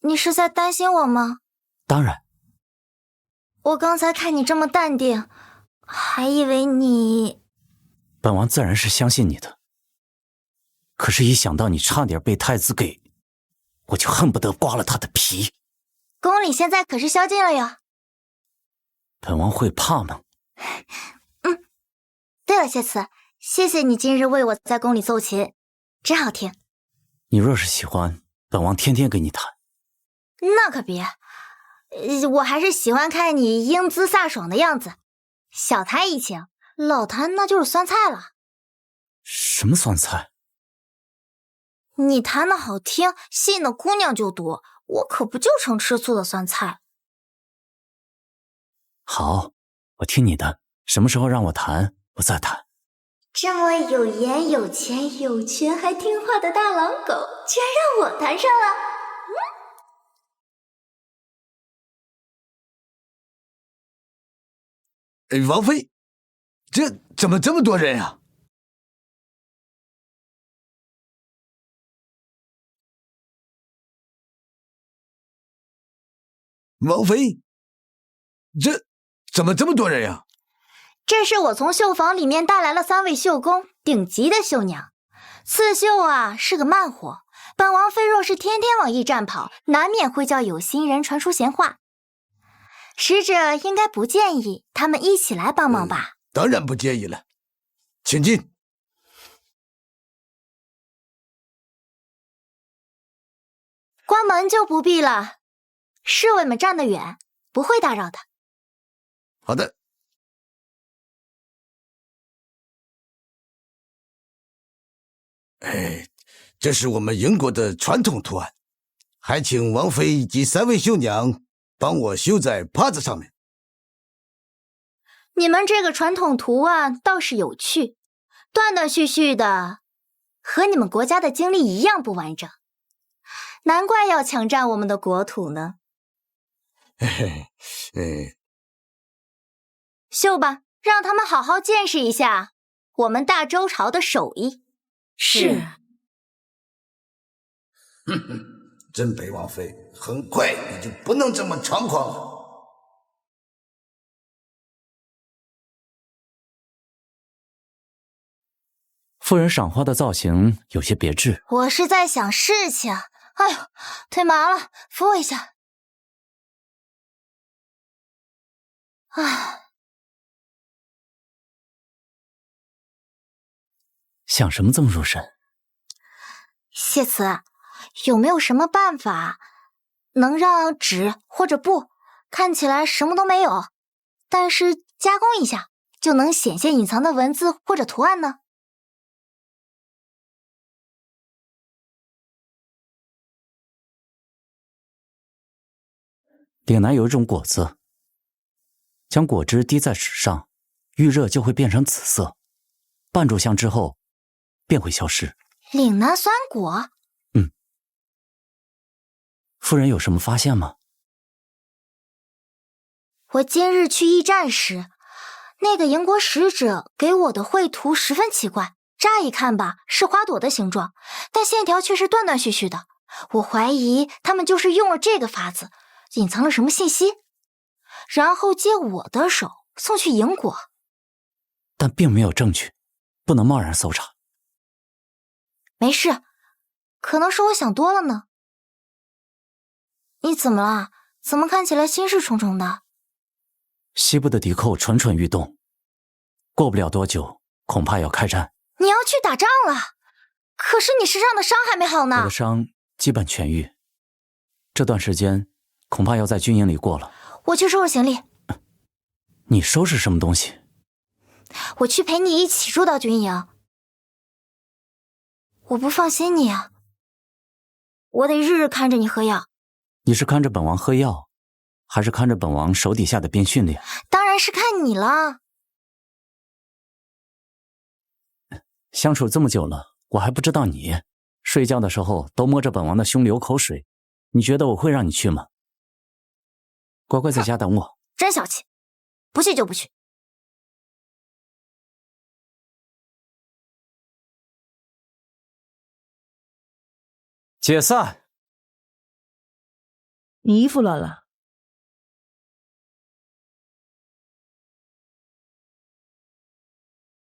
你是在担心我吗？当然。我刚才看你这么淡定，还以为你……本王自然是相信你的，可是一想到你差点被太子给，我就恨不得刮了他的皮。宫里现在可是宵禁了哟。本王会怕吗？对了，谢慈，谢谢你今日为我在宫里奏琴，真好听。你若是喜欢，本王天天给你弹。那可别，我还是喜欢看你英姿飒爽的样子。小弹怡情，老弹那就是酸菜了。什么酸菜？你弹的好听，吸引的姑娘就多，我可不就成吃醋的酸菜。好，我听你的，什么时候让我弹，我再弹。这么有颜有钱有权还听话的大狼狗，居然让我弹上了。王妃，这怎么这么多人啊？王妃，这怎么这么多人呀？这是我从绣坊里面带来了3位绣工，顶级的绣娘。刺绣啊是个慢活，本王妃若是天天往驿站跑，难免会叫有心人传出闲话。使者应该不介意他们一起来帮忙吧？当然不介意了，请进。关门就不必了，侍卫们站得远，不会打扰的。好的。哎，这是我们营国的传统图案，还请王妃以及3位绣娘帮我绣在帕子上面。你们这个传统图案倒是有趣，断断续续的，和你们国家的经历一样不完整，难怪要抢占我们的国土呢。绣吧，让他们好好见识一下我们大周朝的手艺。是。哼哼，真北王妃，很快你就不能这么猖狂了。夫人赏花的造型有些别致。我是在想事情。哎呦，腿麻了，扶我一下。唉，想什么这么入神？谢慈，有没有什么办法能让纸或者布看起来什么都没有，但是加工一下就能显现隐藏的文字或者图案呢？岭南有一种果子，将果汁滴在纸上，遇热就会变成紫色，半炷香之后便会消失。岭南酸果？夫人有什么发现吗？我今日去驿站时，那个营国使者给我的绘图十分奇怪，乍一看吧是花朵的形状，但线条却是断断续续的。我怀疑他们就是用了这个法子隐藏了什么信息，然后借我的手送去营国。但并没有证据，不能贸然搜查。没事，可能是我想多了呢。你怎么了？怎么看起来心事重重的？西部的敌寇蠢蠢欲动，过不了多久，恐怕要开战。你要去打仗了？可是你身上的伤还没好呢。我的伤基本痊愈，这段时间恐怕要在军营里过了。我去收拾行李。你收拾什么东西？我去陪你一起住到军营。我不放心你啊，我得日日看着你喝药。你是看着本王喝药，还是看着本王手底下的兵训练？当然是看你了。相处这么久了，我还不知道你睡觉的时候都摸着本王的胸流口水，你觉得我会让你去吗？乖乖在家等我。真小气，不去就不去。解散。你衣服乱了。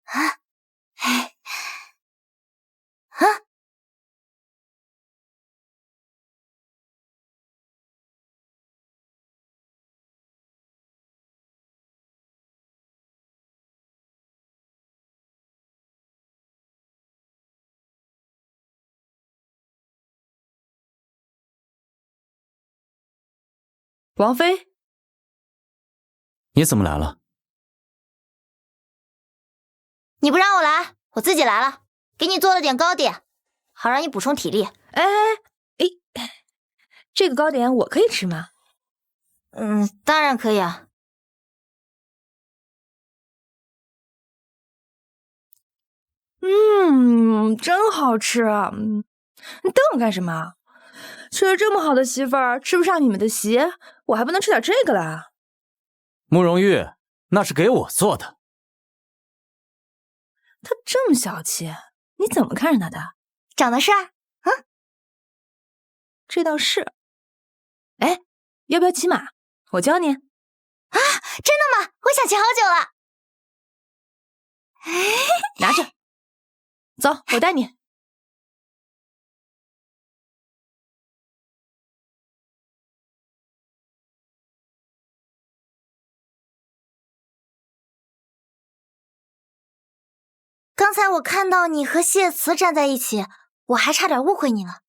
啊？哎，啊？王妃，你怎么来了？你不让我来，我自己来了，给你做了点糕点，好让你补充体力。哎，这个糕点我可以吃吗？当然可以啊。真好吃。你瞪我干什么？娶了这么好的媳妇儿，吃不上你们的席，我还不能吃点这个啦？慕容玉，那是给我做的。他这么小气，你怎么看上他的？长得帅，这倒是。哎，要不要骑马？我教你。啊，真的吗？我想骑好久了。拿着，走，我带你。刚才我看到你和谢慈站在一起，我还差点误会你了。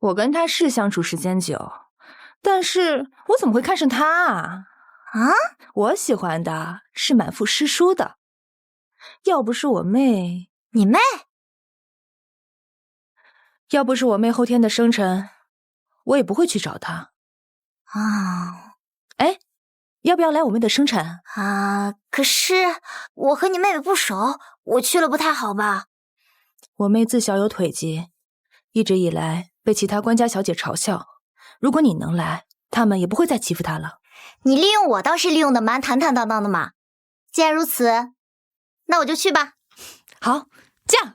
我跟他是相处时间久，但是我怎么会看上他啊？啊？我喜欢的是满腹诗书的。要不是我妹，你妹？要不是我妹后天的生辰，我也不会去找她。啊，哎，要不要来我妹的生辰？啊，可是我和你妹妹不熟，我去了不太好吧？我妹自小有腿疾，一直以来被其他官家小姐嘲笑。如果你能来，他们也不会再欺负她了。你利用我倒是利用的蛮坦坦荡荡的嘛。既然如此，那我就去吧。好，驾！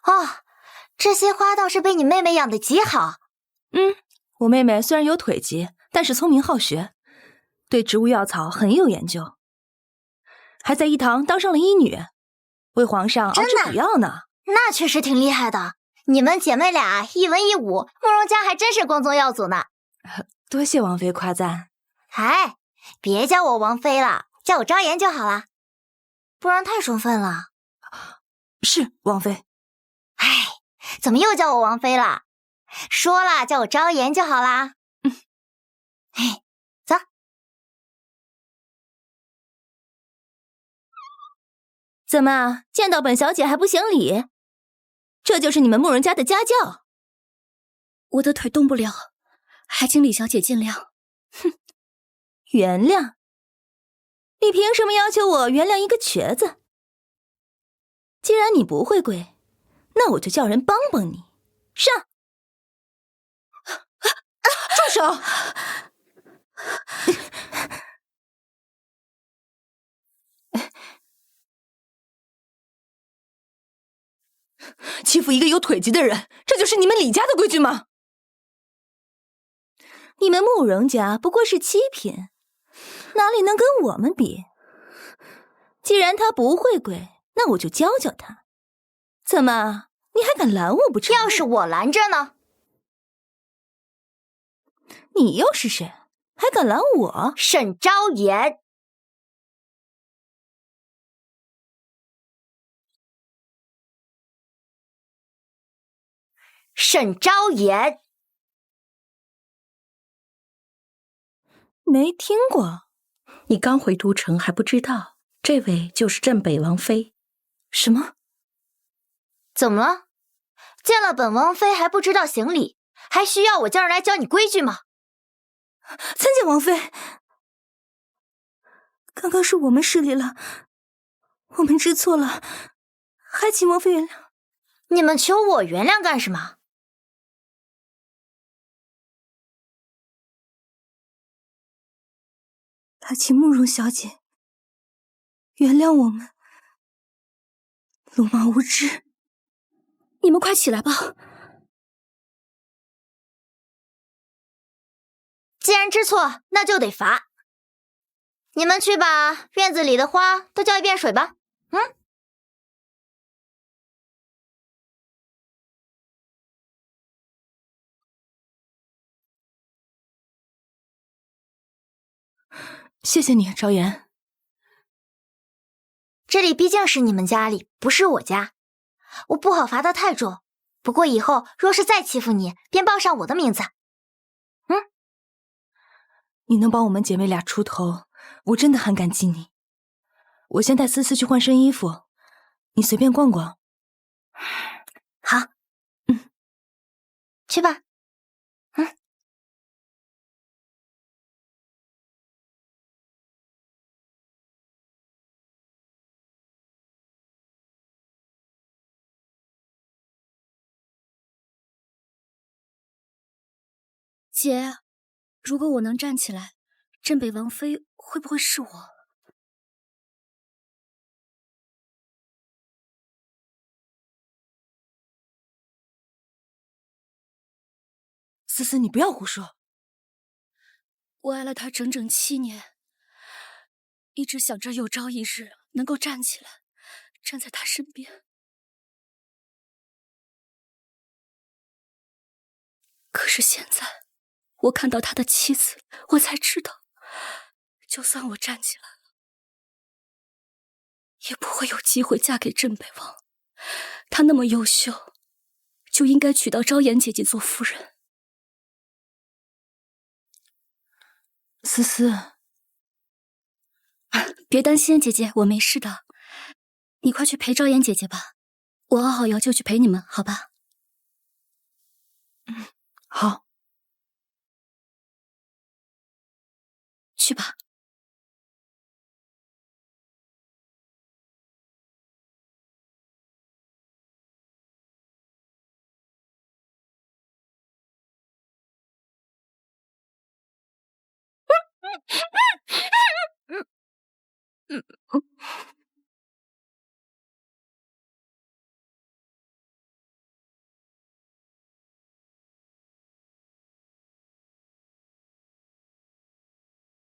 哦，这些花倒是被你妹妹养得极好。我妹妹虽然有腿疾，但是聪明好学，对植物药草很有研究，还在一堂当上了医女，为皇上熬制补药呢。那确实挺厉害的。你们姐妹俩一文一武，慕容家还真是光宗耀祖呢。多谢王妃夸赞。哎，别叫我王妃了，叫我昭妍就好了，不然太生分了。是王妃。哎，怎么又叫我王妃了？说了叫我昭妍就好啦。嘿，走。怎么见到本小姐还不行礼？这就是你们慕容家的家教？我的腿动不了，还请李小姐见谅。哼，原谅？你凭什么要求我原谅一个瘸子？既然你不会跪，那我就叫人帮帮你。上！住手！欺负一个有腿疾的人，这就是你们李家的规矩吗？你们慕容家不过是七品，哪里能跟我们比？既然他不会跪，那我就教教他。怎么，你还敢拦我不成？要是我拦着呢？你又是谁？还敢拦我？沈昭妍。沈昭妍，没听过。你刚回都城还不知道，这位就是镇北王妃。什么？怎么了？见了本王妃还不知道行礼，还需要我叫人来教你规矩吗？参见王妃，刚刚是我们失礼了，我们知错了，还请王妃原谅。你们求我原谅干什么？还请慕容小姐原谅我们鲁莽无知。你们快起来吧。既然知错，那就得罚。你们去把院子里的花都浇一遍水吧。谢谢你，昭妍。这里毕竟是你们家里，不是我家，我不好罚得太重。不过以后若是再欺负你，便报上我的名字。你能帮我们姐妹俩出头，我真的很感激你。我先带思思去换身衣服，你随便逛逛。好，去吧。姐，如果我能站起来，镇北王妃会不会是我？思思，你不要胡说。我爱了他整整7年，一直想着有朝一日能够站起来，站在他身边。可是现在，我看到他的妻子，我才知道，就算我站起来了，也不会有机会嫁给镇北王。他那么优秀，就应该娶到昭妍姐姐做夫人。思思，别担心，姐姐，我没事的。你快去陪昭妍姐姐吧，我熬好药就去陪你们，好吧？好，去吧。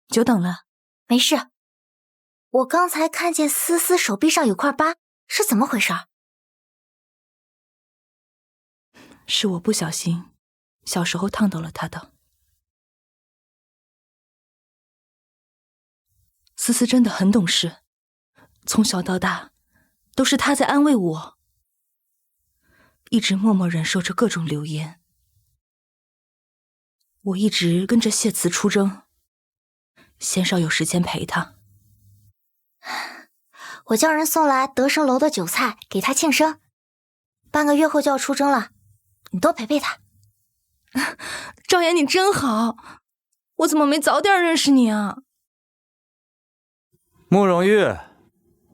久等了。没事，我刚才看见思思手臂上有块疤，是怎么回事？是我不小心，小时候烫到了她的。思思真的很懂事，从小到大都是她在安慰我，一直默默忍受着各种流言。我一直跟着谢慈出征，鲜少有时间陪她。我叫人送来德胜楼的酒菜给她庆生，半个月后就要出征了，你多陪陪她。昭妍，你真好，我怎么没早点认识你啊？慕容玉，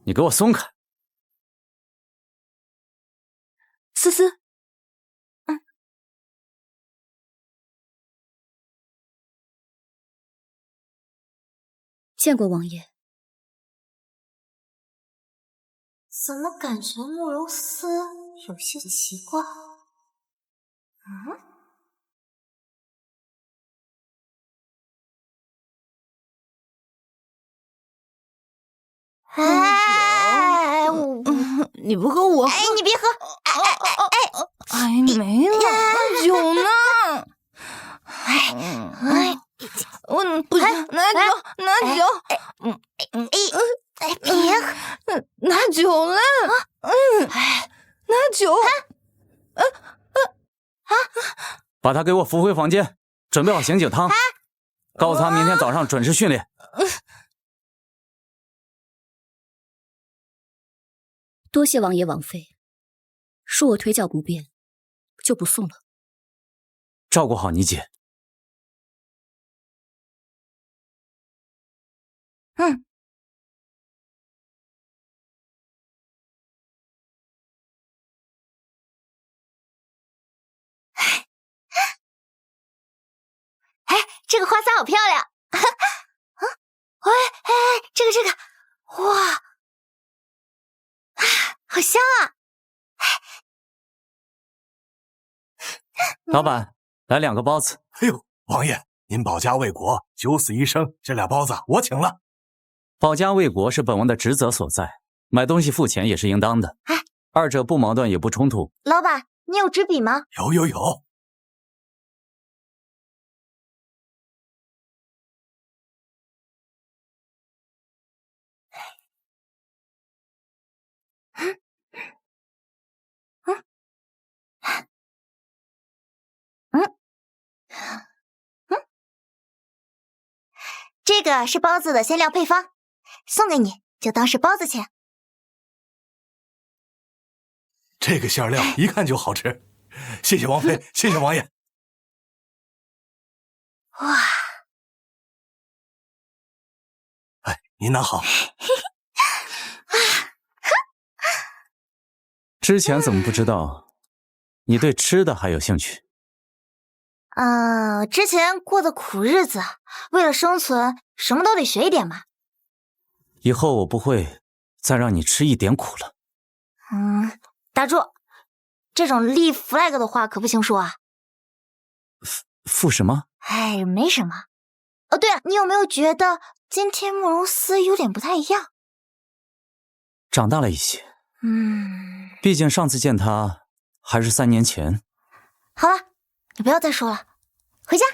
你给我松开！思思，见过王爷。怎么感觉慕容思有些奇怪？你不喝我？哎，你别喝！哎，没了，酒呢？我不行，拿酒，拿酒！别喝，拿酒来！拿酒！把他给我扶回房间，准备好醒酒汤，告诉他明天早上准时训练。多谢王爷王妃，恕我腿脚不便，就不送了。照顾好你姐。这个花洒好漂亮！这个，哇，好香啊！老板，来2个包子。哎呦，王爷，您保家卫国，九死一生，这俩包子我请了。保家卫国是本王的职责所在，买东西付钱也是应当的，二者不矛盾也不冲突。老板，你有纸笔吗？有。这个是包子的馅料配方，送给你，就当是包子钱。这个馅料一看就好吃，谢谢王妃，谢谢王爷。哇！哎，您拿好。之前怎么不知道你对吃的还有兴趣？之前过的苦日子，为了生存，什么都得学一点嘛。以后我不会再让你吃一点苦了。打住，这种立 flag 的话可不行说啊。父什么？哎，没什么。哦，对了，你有没有觉得今天慕容思有点不太一样？长大了一些。毕竟上次见他还是3年前。好了，你不要再说了，回家。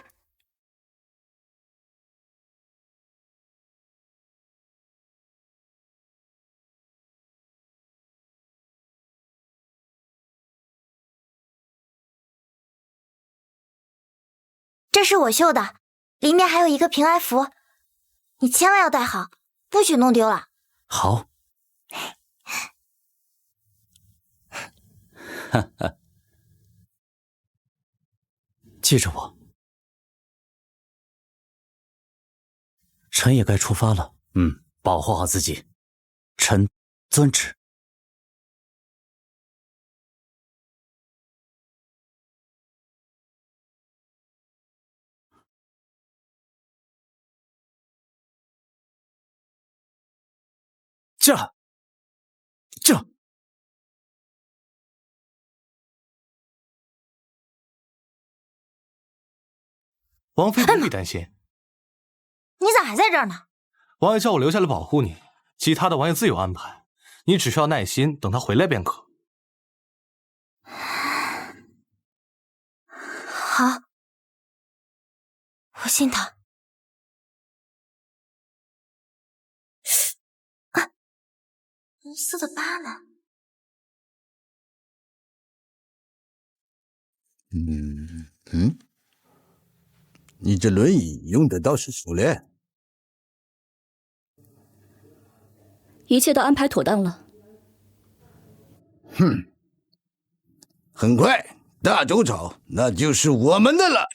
这是我绣的，里面还有一个平安符，你千万要带好，不许弄丢了。好。哈哈，记着我。臣也该出发了。保护好自己，臣遵旨。这。王妃不必担心。你咋还在这儿呢？王爷叫我留下来保护你，其他的王爷自有安排，你只需要耐心等他回来便可。好，我信他。红色的疤呢？你这轮椅用的倒是熟练。一切都安排妥当了。很快大周朝那就是我们的了。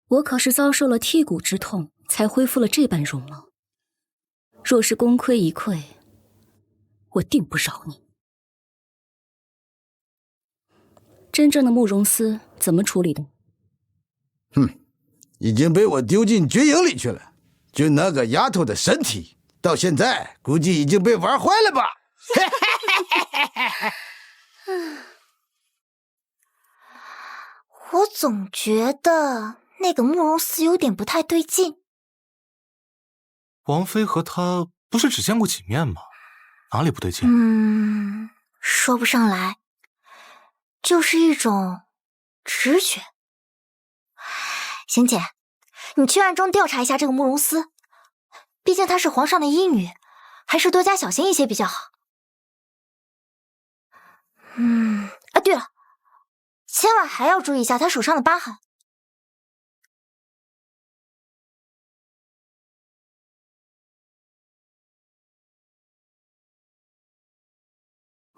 我可是遭受了剔骨之痛，才恢复了这般容貌。若是功亏一篑，我定不饶你。真正的慕容思怎么处理的？已经被我丢进军营里去了。就那个丫头的身体，到现在估计已经被玩坏了吧。我总觉得那个慕容思有点不太对劲。王妃和他不是只见过几面吗？哪里不对劲？说不上来，就是一种直觉。贤姐，你去暗中调查一下这个慕容思，毕竟她是皇上的医女，还是多加小心一些比较好。对了，千万还要注意一下她手上的疤痕。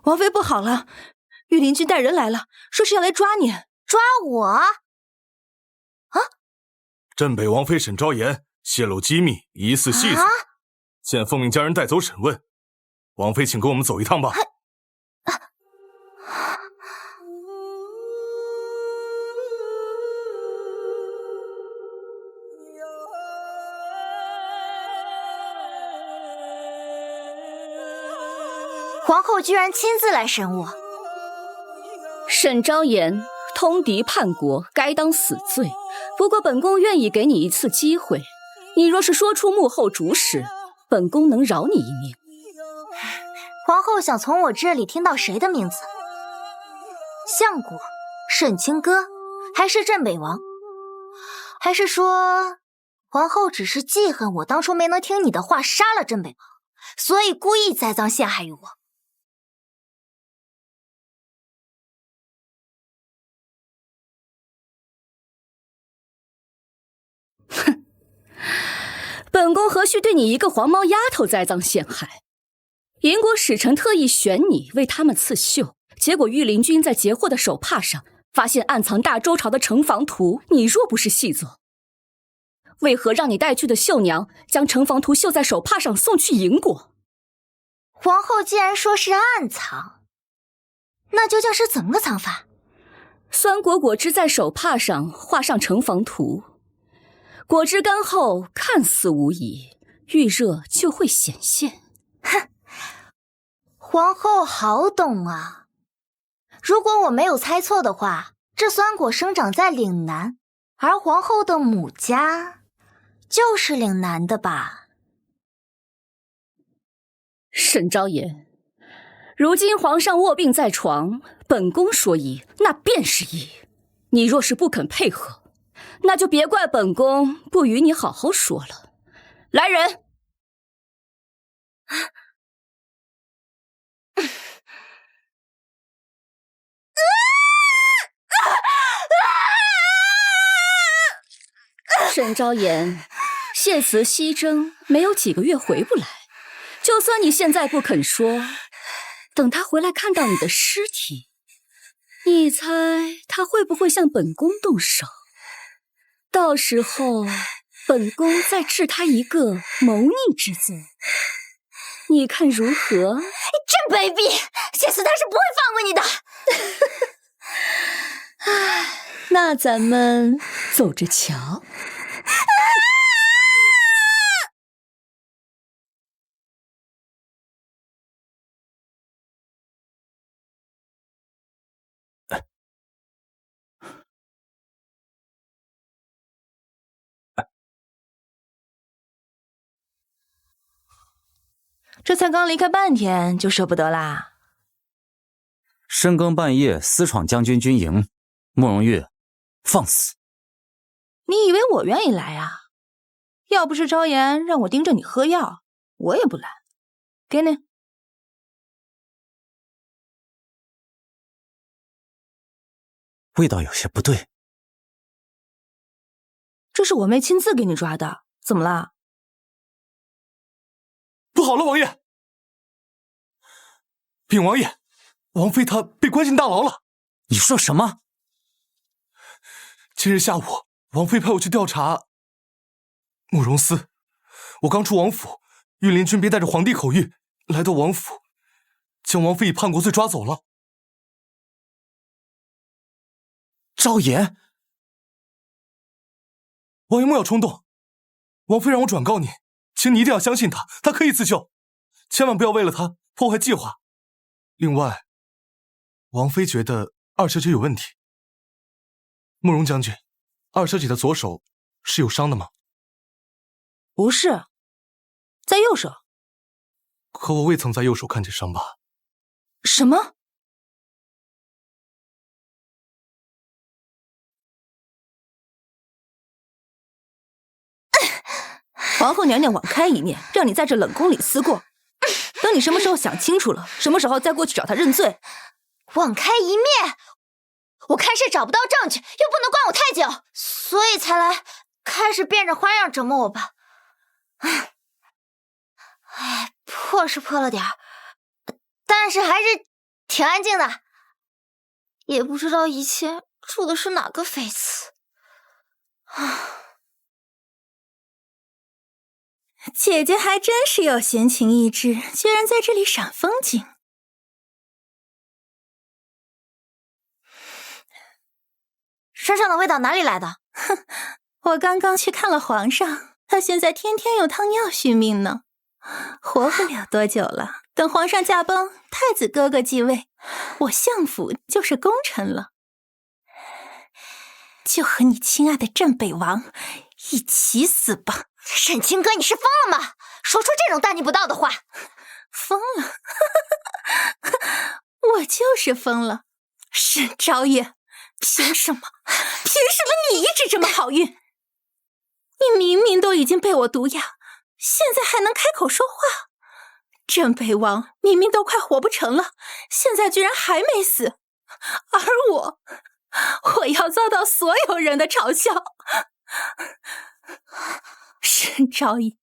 王妃不好了，御林军带人来了，说是要来抓你。抓我？啊！镇北王妃沈昭言泄露机密，疑似戏子，现奉命将人带走审问。王妃，请跟我们走一趟吧。皇后居然亲自来审我。沈昭言通敌叛国，该当死罪。不过本宫愿意给你一次机会，你若是说出幕后主使，本宫能饶你一命。皇后想从我这里听到谁的名字？相国、沈清歌，还是镇北王？还是说皇后只是记恨我当初没能听你的话杀了镇北王，所以故意栽赃陷害于我？哼，本宫何须对你一个黄毛丫头栽赃陷害？银国使臣特意选你为他们刺绣，结果御林军在截获的手帕上发现暗藏大周朝的城防图，你若不是细作，为何让你带去的绣娘将城防图绣在手帕上送去银国？皇后既然说是暗藏，那究竟是怎么个藏法？酸果果汁在手帕上画上城防图，果汁干后看似无疑，遇热就会显现。哼，皇后好懂啊！如果我没有猜错的话，这酸果生长在岭南，而皇后的母家就是岭南的吧？沈昭言，如今皇上卧病在床，本宫说一，那便是一。你若是不肯配合，那就别怪本宫不与你好好说了。来人！沈昭言，谢慈西征没有几个月回不来，就算你现在不肯说，等他回来看到你的尸体，你猜他会不会向本宫动手？到时候本宫再治他一个谋逆之罪，你看如何？真卑鄙！谢慈他是不会放过你的。那咱们走着瞧。这才刚离开半天就舍不得啦？深更半夜私闯将军军营，慕容玉，放肆！你以为我愿意来啊？要不是昭言让我盯着你喝药，我也不来。给你。味道有些不对。这是我妹亲自给你抓的，怎么了？不好了，王爷！禀王爷，王妃她被关进大牢了。你说什么？今日下午，王妃派我去调查慕容司。我刚出王府，御林军便带着皇帝口谕来到王府，将王妃以叛国罪抓走了。昭言，王爷莫要冲动，王妃让我转告你，请你一定要相信她，她可以自救，千万不要为了她破坏计划。另外，王妃觉得二小姐有问题。慕容将军，二小姐的左手是有伤的吗？不是，在右手。可我未曾在右手看见伤疤。什么？皇后娘娘网开一面，让你在这冷宫里思过。等你什么时候想清楚了，什么时候再过去找她认罪。网开一面，我开始找不到证据，又不能关我太久，所以才来开始变着花样折磨我吧。哎，破是破了点儿，但是还是挺安静的，也不知道以前住的是哪个妃子。姐姐还真是有闲情逸致，居然在这里赏风景。身上的味道哪里来的？哼，我刚刚去看了皇上，他现在天天用汤药续命呢，活不了多久了。等皇上驾崩，太子哥哥继位，我相府就是功臣了。就和你亲爱的镇北王一起死吧。沈清哥，你是疯了吗？说出这种大逆不道的话。疯了？我就是疯了。沈昭言，凭什么？凭什么你一直这么好运？你明明都已经被我毒哑，现在还能开口说话。镇北王明明都快活不成了，现在居然还没死，而我要遭到所有人的嘲笑。沈昭仪，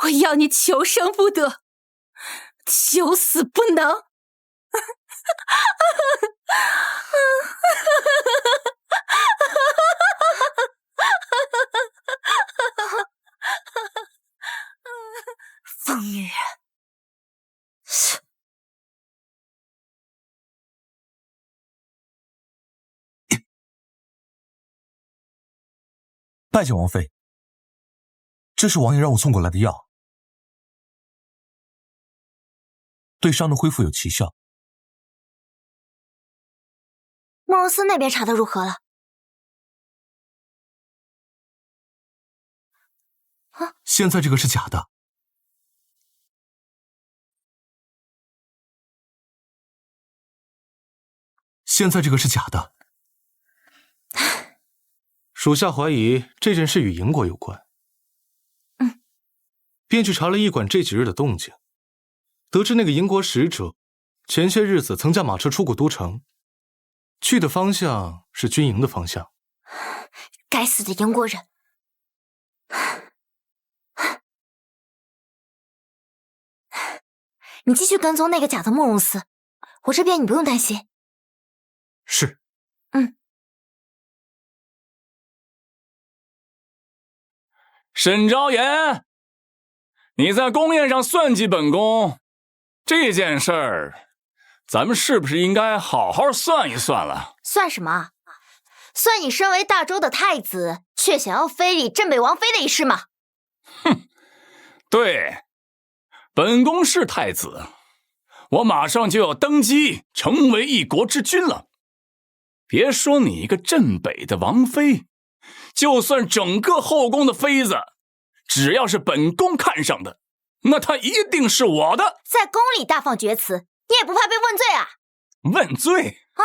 我要你求生不得，求死不能。疯女人！拜见王妃，这是王爷让我送过来的药，对伤的恢复有奇效。慕容斯那边查的如何了？现在这个是假的。现在这个是假的。属下怀疑这件事与银国有关，便去查了驿馆这几日的动静，得知那个银国使者前些日子曾驾马车出过都城，去的方向是军营的方向。该死的银国人！你继续跟踪那个假的慕容斯，我这边你不用担心。是。沈昭言，你在宫宴上算计本宫这件事儿，咱们是不是应该好好算一算了？算什么？算你身为大周的太子，却想要非礼镇北王妃的一事吗？哼，对，本宫是太子，我马上就要登基，成为一国之君了。别说你一个镇北的王妃，就算整个后宫的妃子，只要是本宫看上的，那她一定是我的。在宫里大放厥词，你也不怕被问罪啊？问罪？啊！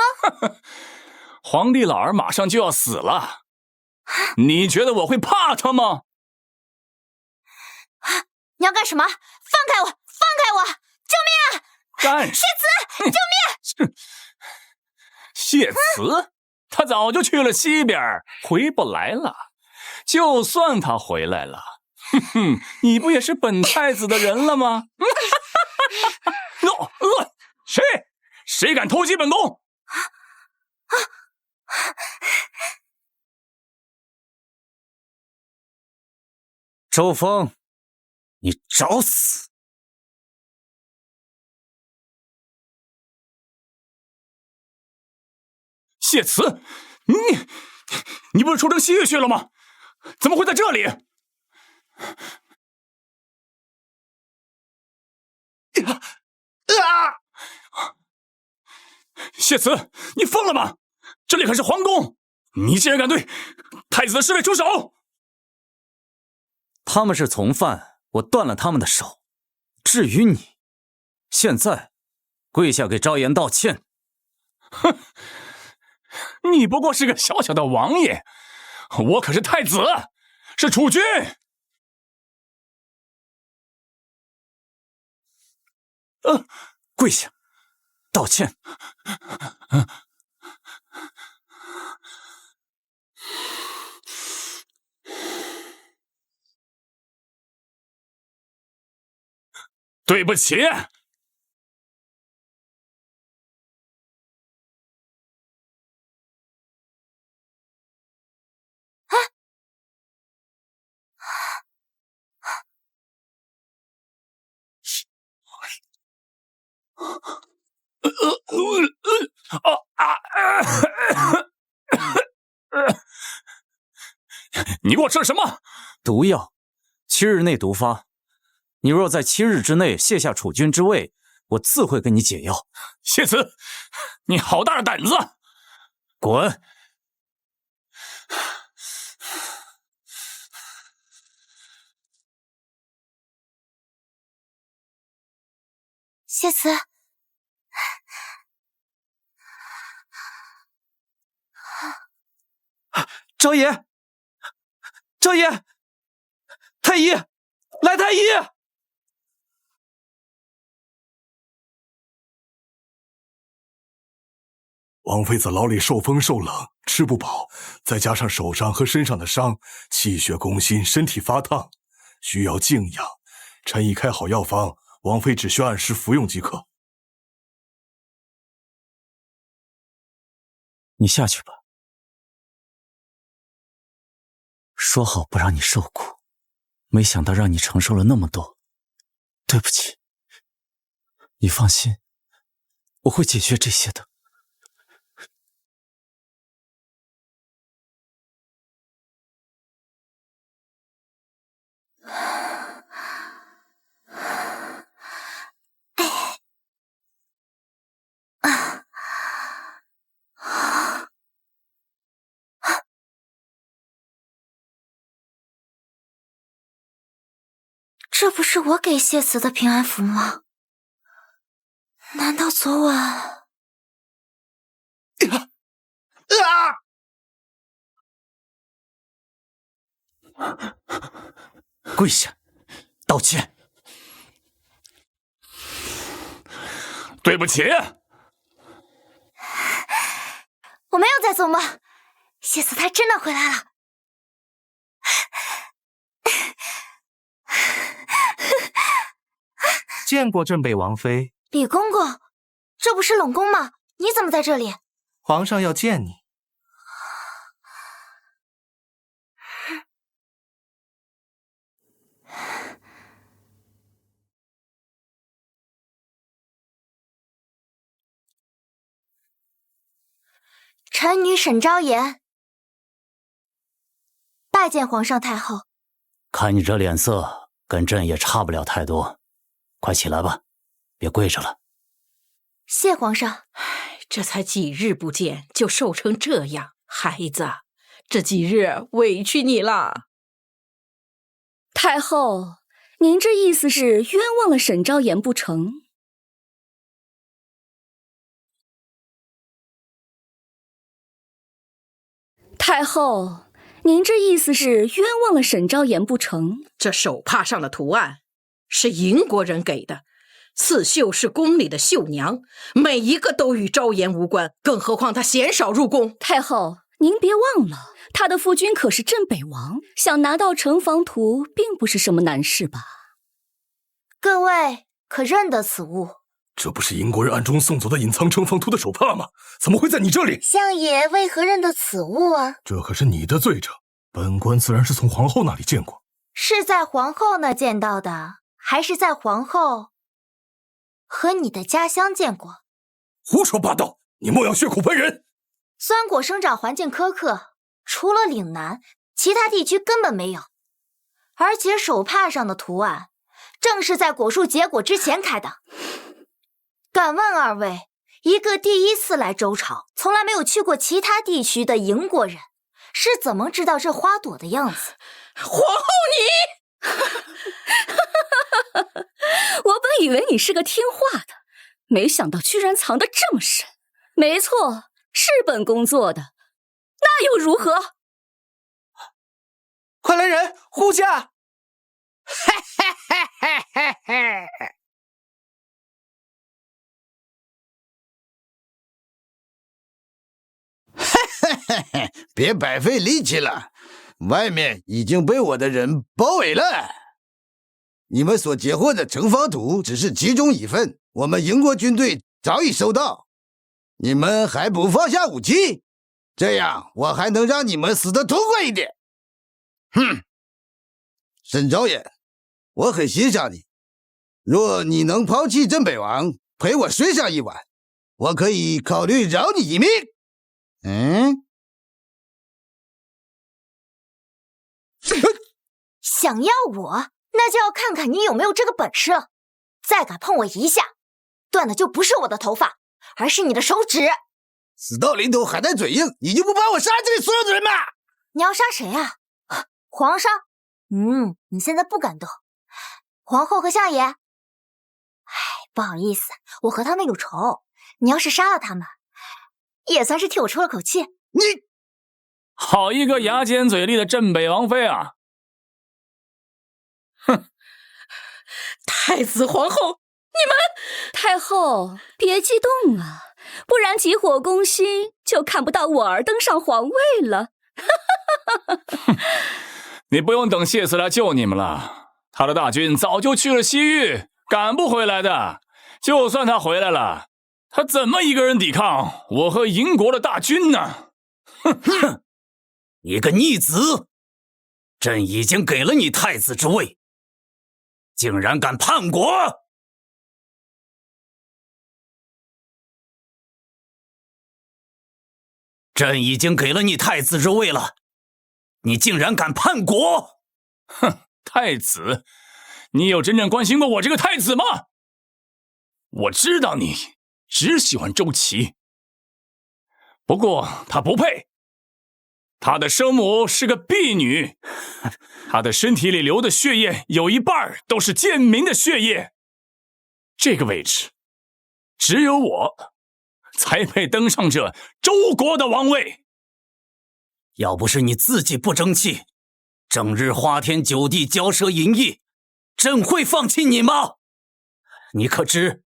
皇帝老儿马上就要死了，你觉得我会怕他吗？你要干什么？放开我！放开我！救命啊！干谢慈，救命！谢慈，他早就去了西边，回不来了。就算他回来了，你不也是本太子的人了吗？谁敢偷袭本宫？周峰，你找死！谢慈，你不是出城西域去了吗？怎么会在这里？谢慈，你疯了吗？这里可是皇宫，你竟然敢对太子的侍卫出手！他们是从犯，我断了他们的手。至于你，现在跪下给昭言道歉。哼，你不过是个小小的王爷，我可是太子，是储君。跪下，道歉。对不起。你给我吃了什么？毒药，7日内毒发。你若在7日之内卸下储君之位，我自会给你解药。谢慈，你好大的胆子！滚！谢慈，昭爷，昭爷，太医，来太医！王妃在牢里受风受冷，吃不饱，再加上手上和身上的伤，气血攻心，身体发烫，需要静养。臣已开好药方，王妃只需按时服用即可。你下去吧。说好不让你受苦，没想到让你承受了那么多，对不起。你放心，我会解决这些的。这不是我给谢慈的平安符吗？难道昨晚……跪下，道歉。对不起。我没有在做梦，谢慈她真的回来了。见过镇北王妃。李公公，这不是冷宫吗？你怎么在这里？皇上要见你。臣女沈昭言，拜见皇上太后。看你这脸色，跟朕也差不了太多，快起来吧，别跪着了。谢皇上。这才几日不见，就瘦成这样，孩子，这几日委屈你了。太后，您这意思是冤枉了沈昭言不成？太后，您这意思是冤枉了沈昭言不成？这手帕上的图案是银国人给的，刺绣是宫里的绣娘，每一个都与昭言无关，更何况他鲜少入宫。太后，您别忘了，他的夫君可是镇北王，想拿到城防图并不是什么难事吧？各位可认得此物？这不是银国人暗中送走的隐藏城防图的手帕吗？怎么会在你这里？相爷为何认得此物啊？这可是你的罪证，本官自然是从皇后那里见过。是在皇后那见到的，还是在皇后和你的家乡见过？胡说八道！你莫要血口喷人！酸果生长环境苛刻，除了岭南，其他地区根本没有。而且手帕上的图案，正是在果树结果之前开的。敢问二位，一个第一次来周朝，从来没有去过其他地区的营国人，是怎么知道这花朵的样子？皇后你！我本以为你是个听话的，没想到居然藏得这么深。没错，是本宫做的，那又如何？快来人，护驾！别白费力气了，外面已经被我的人包围了。你们所截获的城防图只是其中一份，我们英国军队早已收到。你们还不放下武器？这样我还能让你们死得痛快一点。哼，沈昭言，我很欣赏你。若你能抛弃镇北王，陪我睡上一晚，我可以考虑饶你一命。想要我，那就要看看你有没有这个本事了。再敢碰我一下，断的就不是我的头发，而是你的手指。死到临头还带嘴硬，你就不怕我杀这里所有的人吗？你要杀谁啊？皇上？你现在不敢动。皇后和相爷？不好意思，我和他们有仇。你要是杀了他们，也算是替我出了口气。你好一个牙尖嘴利的镇北王妃啊！哼！太子皇后，你们……太后别激动啊，不然急火攻心，就看不到我儿登上皇位了。你不用等谢慈来救你们了，他的大军早就去了西域，赶不回来的。就算他回来了，他怎么一个人抵抗我和银国的大军呢？哼！你个逆子，朕已经给了你太子之位，竟然敢叛国！朕已经给了你太子之位了，你竟然敢叛国！哼，太子，你有真正关心过我这个太子吗？我知道你只喜欢周琦，不过他不配。她的生母是个婢女，她的身体里流的血液有一半都是贱民的血液。这个位置，只有我才配登上这周国的王位。要不是你自己不争气，整日花天酒地骄奢淫逸，朕会放弃你吗？你可知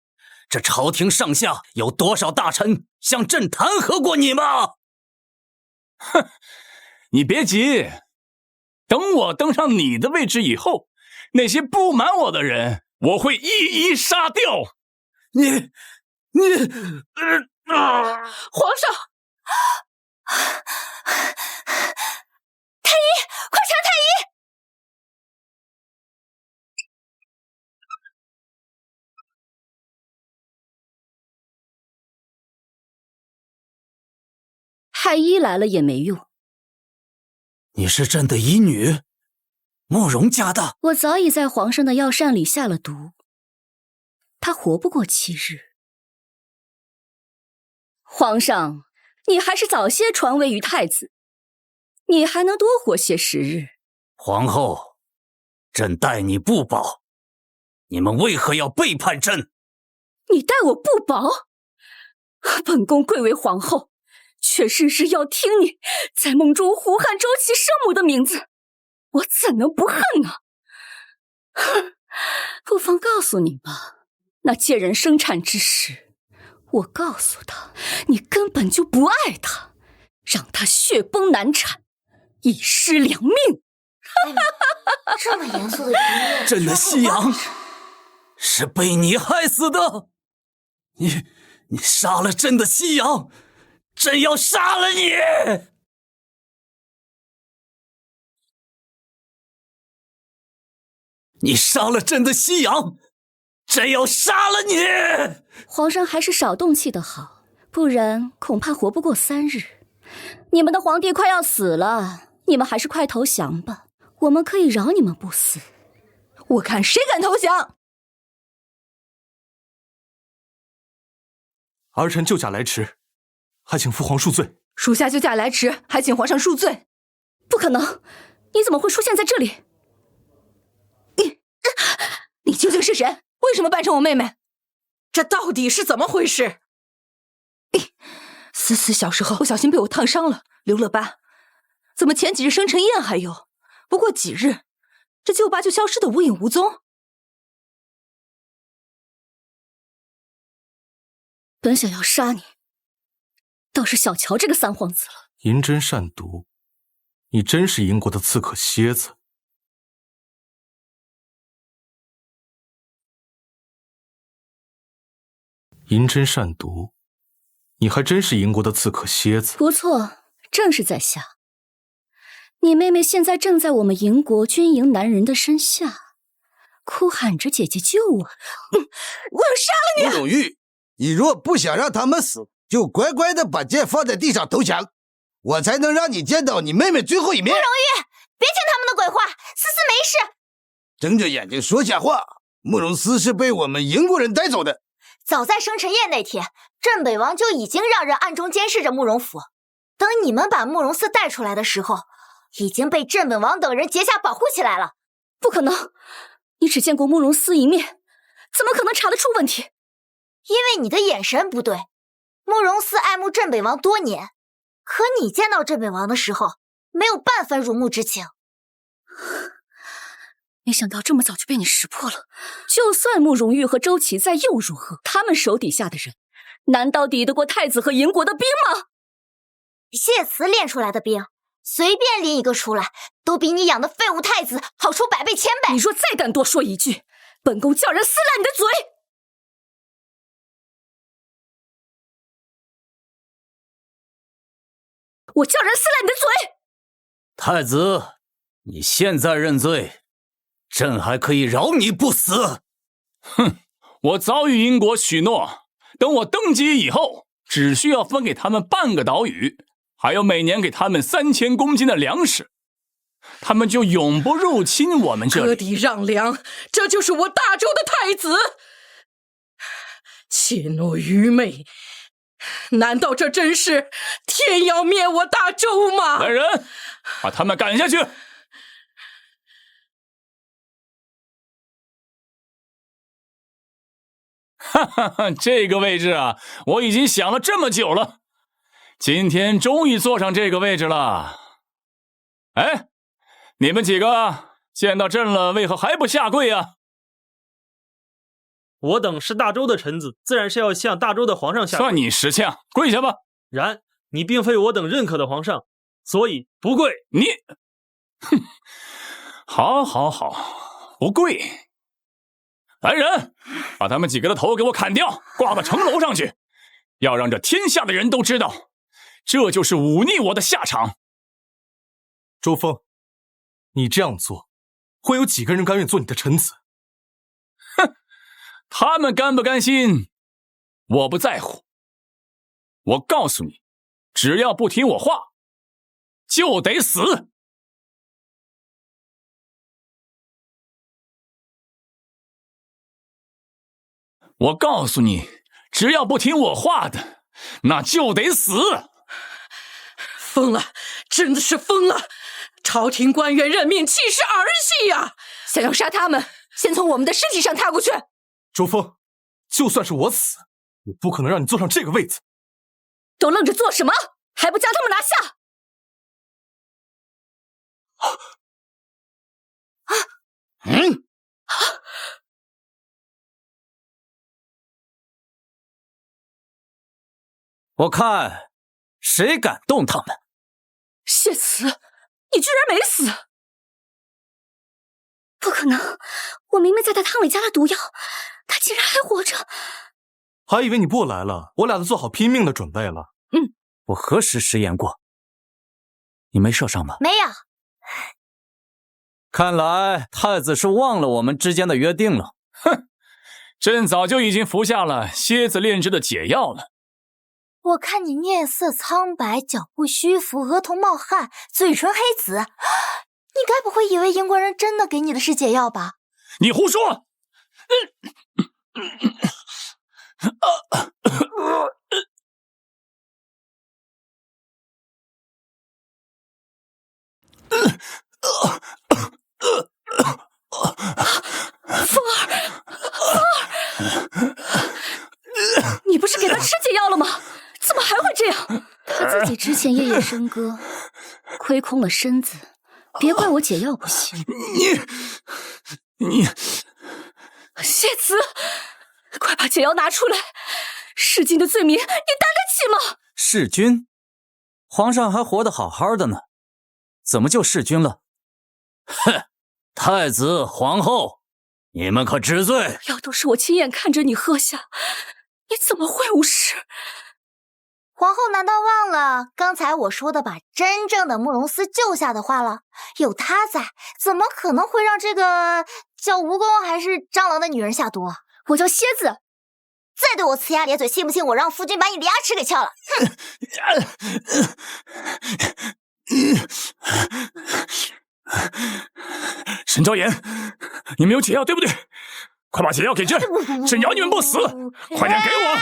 这朝廷上下有多少大臣向朕弹劾过你吗？哼，你别急，等我登上你的位置以后，那些不满我的人，我会一一杀掉。皇上，太医，快传太医！太医来了也没用。你是朕的医女，慕容家的。我早已在皇上的药膳里下了毒，他活不过7日。皇上，你还是早些传位于太子，你还能多活些10日。皇后，朕待你不薄，你们为何要背叛朕？你待我不薄？本宫贵为皇后，却日日要听你在梦中呼喊周琦生母的名字，我怎能不恨呢？哼，不妨告诉你吧，那贱人生产之时，我告诉他你根本就不爱他，让他血崩难产，一尸两命。这么严肃的局面，朕的夕阳是被你害死的，你杀了朕的夕阳，朕要杀了你！你杀了朕的夕阳，朕要杀了你！皇上还是少动气的好，不然恐怕活不过3日。你们的皇帝快要死了，你们还是快投降吧，我们可以饶你们不死。我看谁敢投降！儿臣救驾来迟，还请父皇恕罪。属下救驾来迟，还请皇上恕罪。不可能，你怎么会出现在这里？你究竟是谁？为什么扮成我妹妹？这到底是怎么回事？思思小时候不小心被我烫伤了，留了疤，怎么前几日生辰宴还有，不过几日，这旧疤就消失得无影无踪。本想要杀你，倒是小瞧这个3皇子了。银针善毒，你真是银国的刺客蝎子。银针善毒，你还真是银国的刺客蝎子。不错，正是在下。你妹妹现在正在我们银国军营男人的身下，哭喊着姐姐救我。我要杀了你！慕容玉，你若不想让他们死，就乖乖的把剑放在地上投降，我才能让你见到你妹妹最后一面。慕容玉，别听他们的鬼话，思思没事。睁着眼睛说瞎话，慕容思是被我们银国人带走的。早在生辰宴那天，镇北王就已经让人暗中监视着慕容府。等你们把慕容思带出来的时候，已经被镇本王等人结下保护起来了。不可能，你只见过慕容思一面，怎么可能查得出问题？因为你的眼神不对。慕容思爱慕镇北王多年，可你见到镇北王的时候，没有半分辱慕之情。没想到这么早就被你识破了。就算慕容玉和周琦在又如何？他们手底下的人，难道抵得过太子和银国的兵吗？谢慈练出来的兵，随便拎一个出来，都比你养的废物太子好出100倍1000倍。你若再敢多说一句，本宫叫人撕烂你的嘴！我叫人撕烂你的嘴！太子，你现在认罪，朕还可以饶你不死。哼，我早与英国许诺，等我登基以后，只需要分给他们半个岛屿，还有每年给他们3000公斤的粮食，他们就永不入侵我们这里。割地让粮，这就是我大周的太子。怯懦愚昧，难道这真是天要灭我大周吗？来人，把他们赶下去！哈哈哈，这个位置啊，我已经想了这么久了，今天终于坐上这个位置了。哎，你们几个见到朕了，为何还不下跪啊？我等是大周的臣子，自然是要向大周的皇上下跪。算你识相，跪下吧。然你并非我等认可的皇上，所以不跪。你，哼，好，好，好，不跪。来人，把他们几个的头给我砍掉，挂到城楼上去，要让这天下的人都知道，这就是忤逆我的下场。周峰，你这样做，会有几个人甘愿做你的臣子？哼，他们甘不甘心，我不在乎。我告诉你，只要不听我话，就得死。我告诉你，只要不听我话的，那就得死。疯了，真的是疯了！朝廷官员任命岂是儿戏呀！想要杀他们，先从我们的尸体上踏过去。周峰，就算是我死，也不可能让你坐上这个位子。都愣着做什么？还不将他们拿下！我看谁敢动他们？谢慈，你居然没死！不可能，我明明在他汤里加了毒药，他竟然还活着。还以为你不来了，我俩都做好拼命的准备了。我何时食言过？你没受伤吧？没有。看来太子是忘了我们之间的约定了。哼，朕早就已经服下了蝎子炼制的解药了。我看你面色苍白，脚步虚浮，额头冒汗，嘴唇黑紫，你该不会以为英国人真的给你的是解药吧？你胡说！风儿，你不是给他吃解药了吗？怎么还会这样？他自己之前夜夜笙歌，亏空了身子，别怪我解药不行。你，谢慈，快把解药拿出来！弑君的罪名，你担得起吗？弑君？皇上还活得好好的呢，怎么就弑君了？哼，太子、皇后，你们可知罪？药都是我亲眼看着你喝下，你怎么会无事？皇后难道忘了刚才我说的把真正的慕容斯救下的话了？有他在，怎么可能会让这个叫蜈蚣还是蟑螂的女人下毒？我叫蝎子，再对我呲牙咧嘴，信不信我让夫君把你的牙齿给撬了？沈昭言，你们有解药对不对？快把解药给朕，朕要你们不死！快点给我！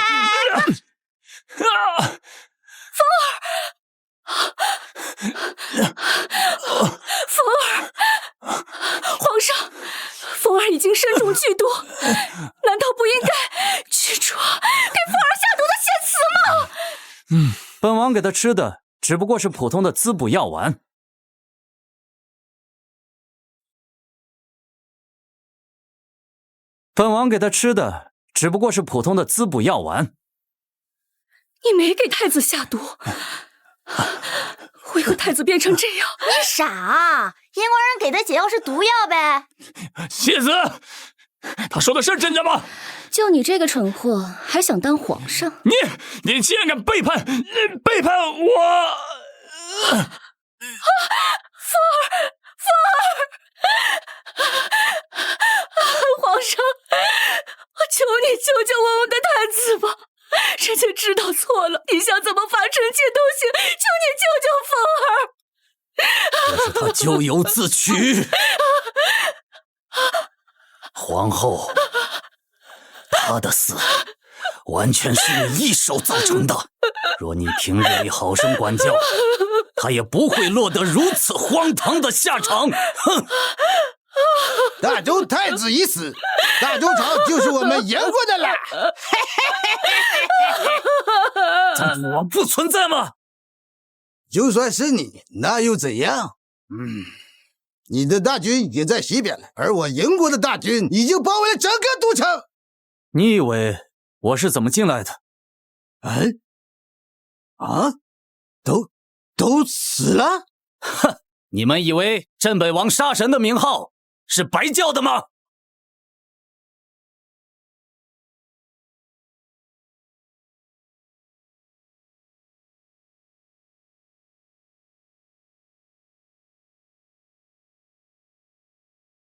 风儿，皇上，风儿已经身中剧毒，难道不应该去抓给风儿下毒的谢慈吗？本王给他吃的只不过是普通的滋补药丸。本王给他吃的只不过是普通的滋补药丸。你没给太子下毒，为何太子变成这样？你傻啊！英国人给的解药是毒药呗。谢子，他说的是真的吗？就你这个蠢货，还想当皇上？你竟然敢背叛我！皇上，我求你救救我们的太子吧！臣妾知道错了，你想怎么罚臣妾都行，求你救救风儿！这是他咎由自取。皇后，他的死完全是你一手造成的。若你平日里好生管教，他也不会落得如此荒唐的下场。哼！大周太子已死，大周朝就是我们燕国的了。咱父王不存在吗？就算是你，那又怎样？你的大军已经在西边了，而我燕国的大军已经包围了整个都城。你以为我是怎么进来的？都死了？哼！你们以为镇北王杀神的名号是白叫的吗？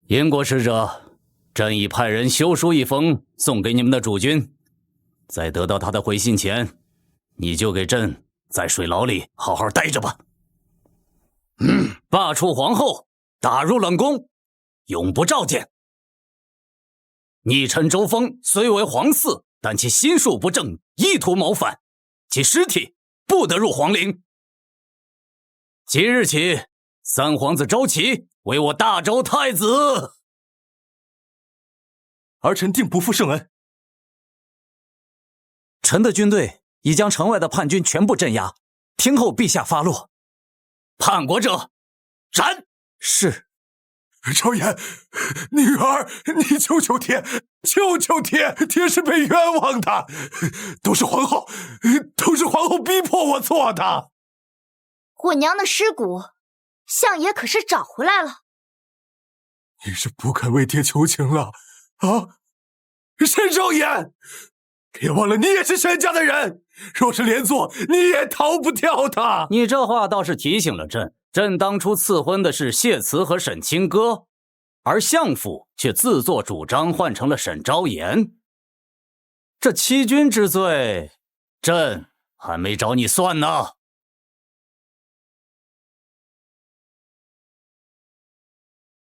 燕国使者，朕已派人修书一封送给你们的主君，在得到他的回信前，你就给朕在水牢里好好待着吧。罢黜皇后，打入冷宫，永不召见。逆臣周峰虽为皇嗣，但其心术不正，意图谋反，其尸体不得入皇陵。即日起，三皇子周齐为我大周太子。儿臣定不负圣恩。臣的军队已将城外的叛军全部镇压，听候陛下发落。叛国者，斩！是。昭言，女儿，你求求天，求求天，天是被冤枉的，都是皇后逼迫我做的。我娘的尸骨，相爷可是找回来了。你是不肯为爹求情了啊？沈昭言，别忘了你也是沈家的人，若是连坐，你也逃不掉的。你这话倒是提醒了朕。朕当初赐婚的是谢慈和沈清歌，而相府却自作主张换成了沈昭言。这欺君之罪，朕还没找你算呢。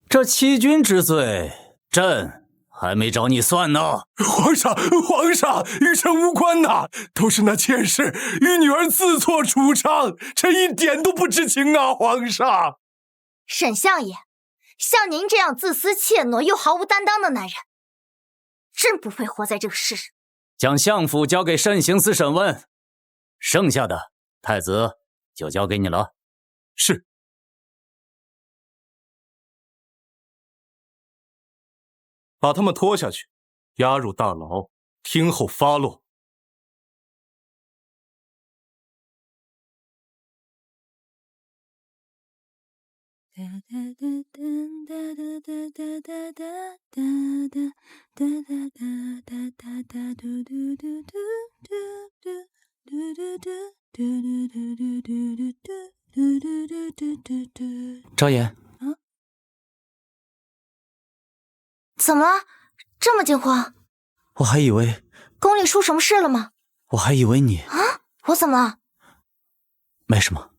这欺君之罪，朕还没找你算呢。皇上，与臣无关呐，都是那妾室与女儿自作主张，臣一点都不知情啊，皇上。沈相爷，像您这样自私怯懦又毫无担当的男人，真不配活在这个世上。将相府交给慎刑司审问，剩下的太子就交给你了。是。把他们拖下去，押入大牢，听候发落。昭言，怎么了？这么惊慌？我还以为宫里出什么事了吗？我还以为你啊，我怎么了？没什么。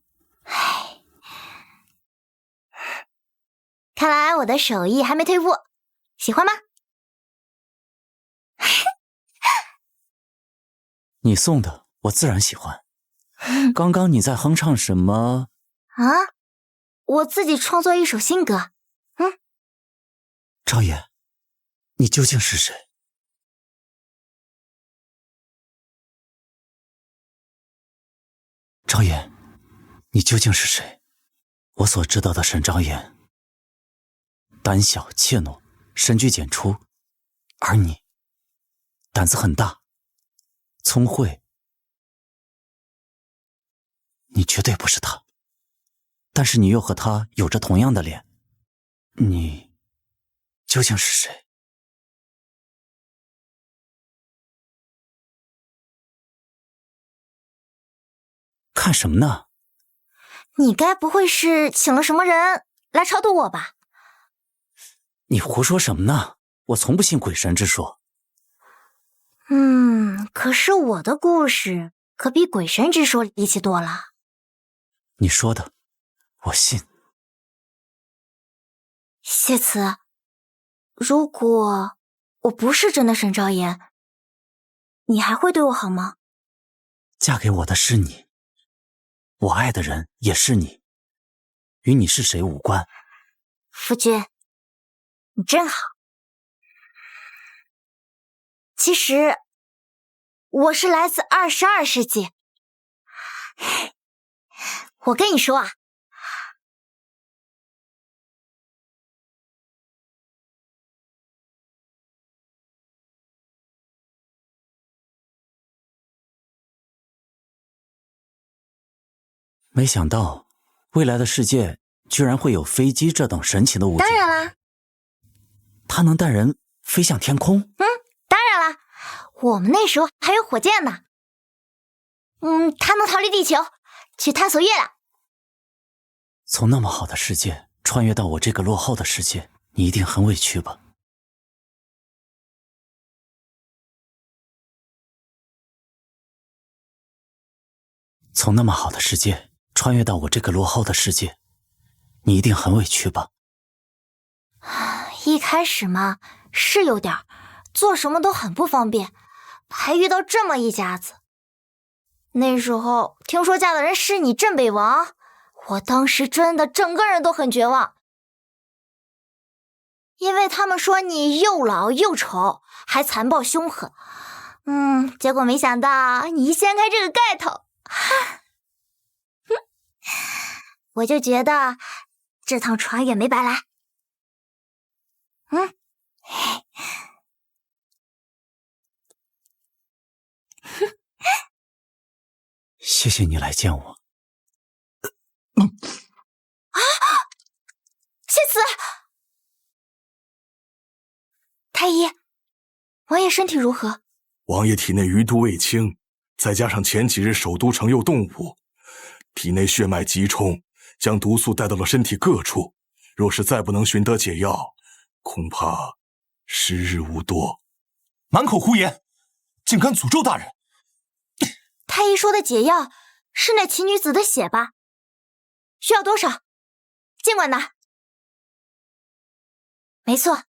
看来我的手艺还没退步，喜欢吗？你送的我自然喜欢。刚刚你在哼唱什么？啊，我自己创作一首新歌。昭言，你究竟是谁？昭言，你究竟是谁？我所知道的沈昭言，胆小怯懦，深居简出，而你胆子很大，聪慧。你绝对不是他，但是你又和他有着同样的脸，你究竟是谁？看什么呢？你该不会是请了什么人来超度我吧？你胡说什么呢？我从不信鬼神之说。可是我的故事可比鬼神之说离奇多了。你说的，我信。谢慈，如果我不是真的沈昭言，你还会对我好吗？嫁给我的是你，我爱的人也是你，与你是谁无关。夫君，你真好。其实，我是来自22世纪。我跟你说啊，没想到未来的世界居然会有飞机这等神奇的物件。当然啦，它能带人飞向天空？当然啦，我们那时候还有火箭呢。它能逃离地球，去探索月亮。从那么好的世界穿越到我这个落后的世界，你一定很委屈吧？从那么好的世界穿越到我这个落后的世界，你一定很委屈吧？一开始嘛，是有点，做什么都很不方便，还遇到这么一家子。那时候听说嫁的人是你镇北王，我当时真的整个人都很绝望，因为他们说你又老又丑，还残暴凶狠。结果没想到你一掀开这个盖头，我就觉得这趟船也没白来。谢谢你来见我。谢慈，太医，王爷身体如何？王爷体内余毒未清，再加上前几日首都城又动武，体内血脉急冲，将毒素带到了身体各处。若是再不能寻得解药，恐怕时日无多。满口胡言，竟敢诅咒大人！太医说的解药是那奇女子的血吧？需要多少？尽管拿。没错，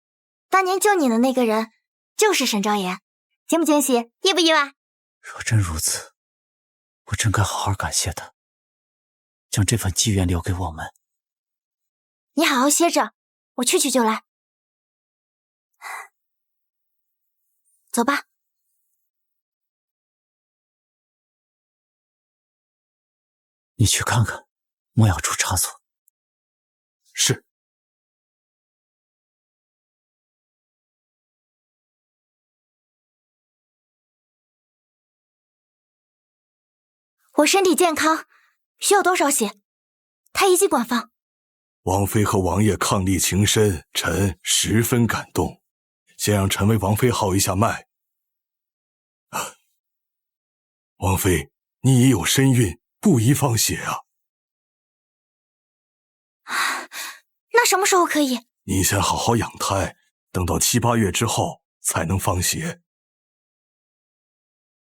当年救你的那个人就是沈昭言，惊不惊喜，意不意外？若真如此，我真该好好感谢他，将这份机缘留给我们。你好好歇着，我去就来。走吧。你去看看，莫要出差错。是。我身体健康，需要多少血？太医尽管放。王妃和王爷伉俪情深，臣十分感动。先让臣为王妃号一下脉。王妃，你已有身孕，不宜放血啊。那什么时候可以？你先好好养胎，等到7、8月之后才能放血。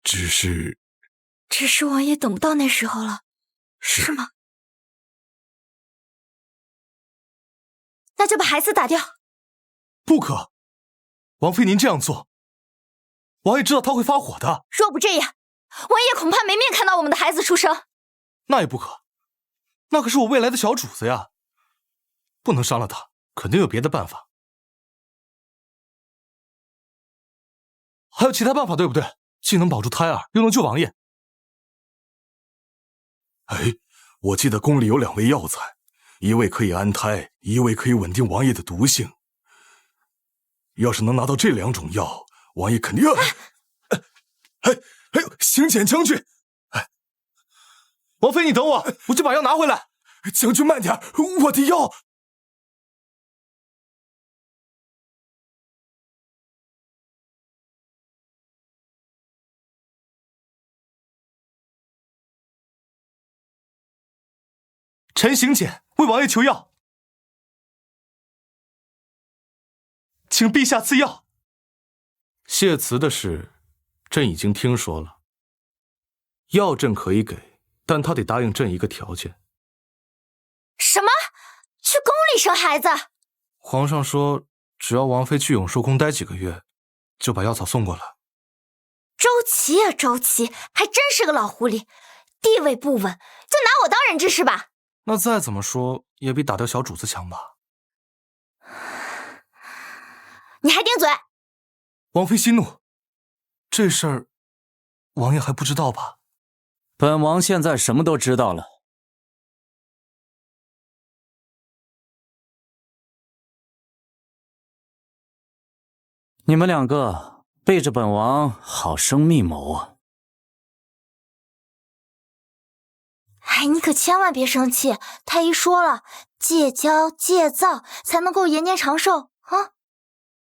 只是王爷等不到那时候了，是吗？那就把孩子打掉。不可，王妃您这样做，王爷知道他会发火的。若不这样，王爷恐怕没面看到我们的孩子出生。那也不可，那可是我未来的小主子呀，不能伤了他，肯定有别的办法。还有其他办法，对不对？既能保住胎儿，又能救王爷。我记得宫里有2味药材，一味可以安胎，一味可以稳定王爷的毒性。要是能拿到这2种药，王爷肯定……行简将军，王妃，你等我，我去把药拿回来。将军慢点，我的药。臣行简为王爷求药，请陛下赐药。谢慈的事，朕已经听说了。药朕可以给，但他得答应朕一个条件。什么？去宫里生孩子？皇上说，只要王妃去永寿宫待几个月，就把药草送过来。周琦啊，周琦，还真是个老狐狸，地位不稳，就拿我当人质是吧？那再怎么说也比打掉小主子强吧？你还顶嘴！王妃息怒，这事儿王爷还不知道吧？本王现在什么都知道了。你们两个背着本王好生密谋啊！哎，你可千万别生气，太医说了，戒骄戒躁才能够延年长寿啊！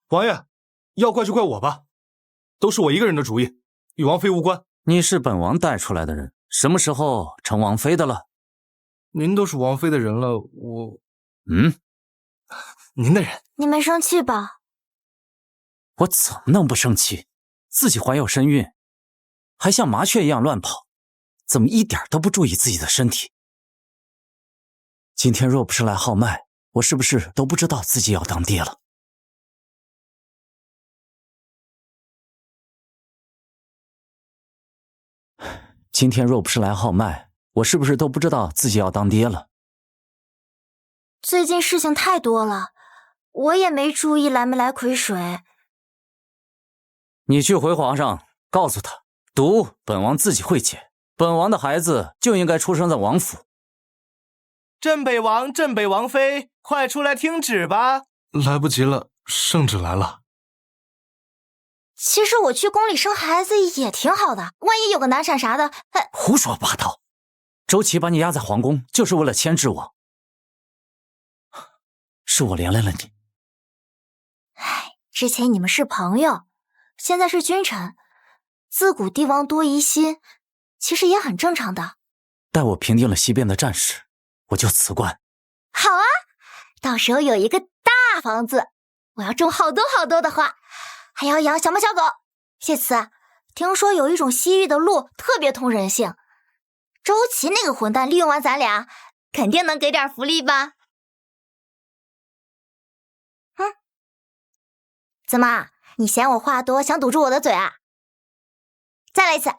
王爷，要怪就怪我吧，都是我一个人的主意，与王妃无关。你是本王带出来的人，什么时候成王妃的了？您都是王妃的人了，我……您的人。你没生气吧？我怎么能不生气？自己怀有身孕，还像麻雀一样乱跑，怎么一点都不注意自己的身体？今天若不是来号脉，我是不是都不知道自己要当爹了？今天若不是来号脉，我是不是都不知道自己要当爹了？最近事情太多了，我也没注意来没来癸水。你去回皇上，告诉他，毒本王自己会解，本王的孩子就应该出生在王府。镇北王、镇北王妃，快出来听旨吧！来不及了，圣旨来了。其实我去宫里生孩子也挺好的，万一有个难产啥的……胡说八道！周琦把你压在皇宫，就是为了牵制我。是我连累了你。之前你们是朋友，现在是君臣，自古帝王多疑心，其实也很正常的。待我平定了西边的战事，我就辞官。好啊，到时候有一个大房子，我要种好多好多的花，还要养小猫小狗。谢慈，听说有一种西域的鹿特别通人性，周琦那个混蛋利用完咱俩，肯定能给点福利吧？怎么，你嫌我话多，想堵住我的嘴啊？再来一次。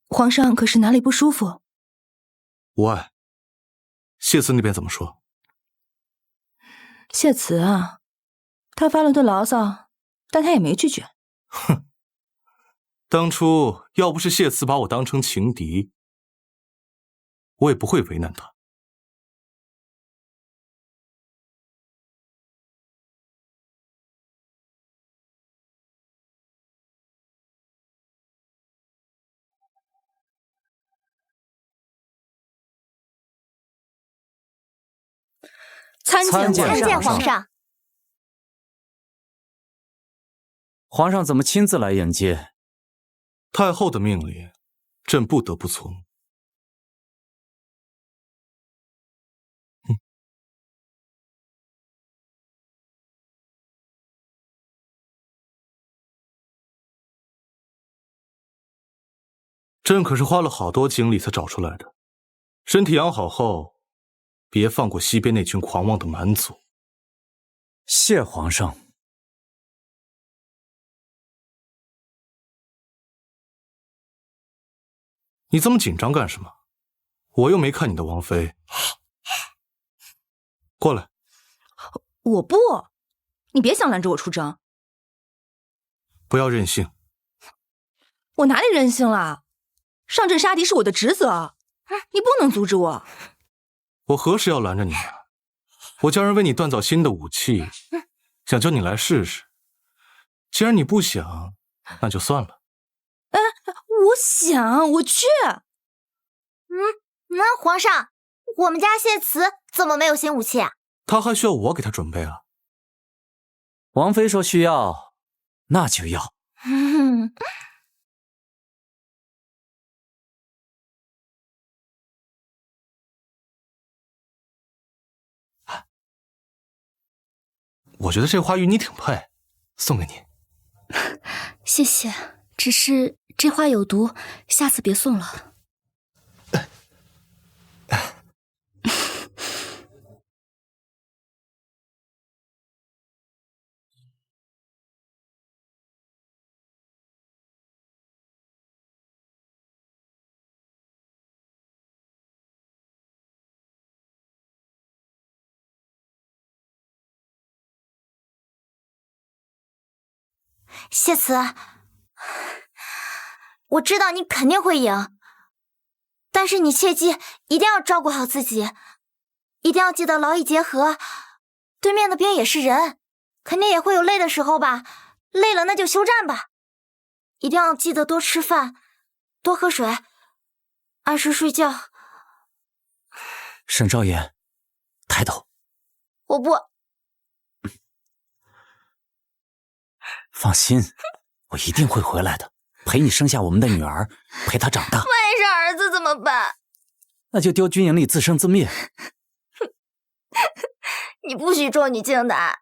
皇上可是哪里不舒服？无碍。谢慈那边怎么说？谢慈啊，他发了顿牢骚，但他也没拒绝。哼，当初要不是谢慈把我当成情敌，我也不会为难他。参见皇上。皇上怎么亲自来迎接？太后的命令，朕不得不从。朕可是花了好多精力才找出来的，身体养好后，别放过西边那群狂妄的蛮族。谢皇上。你这么紧张干什么？我又没看你的王妃。过来。我不，你别想拦着我出征。不要任性。我哪里任性了？上阵杀敌是我的职责，你不能阻止我。我何时要拦着你啊？我叫人为你锻造新的武器，想叫你来试试。既然你不想，那就算了。我想，我去。那皇上，我们家谢慈怎么没有新武器啊？他还需要我给他准备啊？王妃说需要，那就要。我觉得这花与你挺配，送给你。谢谢，只是这花有毒，下次别送了。谢慈，我知道你肯定会赢，但是你切记一定要照顾好自己，一定要记得劳逸结合。对面的兵也是人，肯定也会有累的时候吧，累了那就休战吧。一定要记得多吃饭，多喝水，按时睡觉。沈少爷，抬头。我不。放心，我一定会回来的，陪你生下我们的女儿，陪她长大。万一是儿子怎么办？那就丢军营里自生自灭。你不许重女轻男。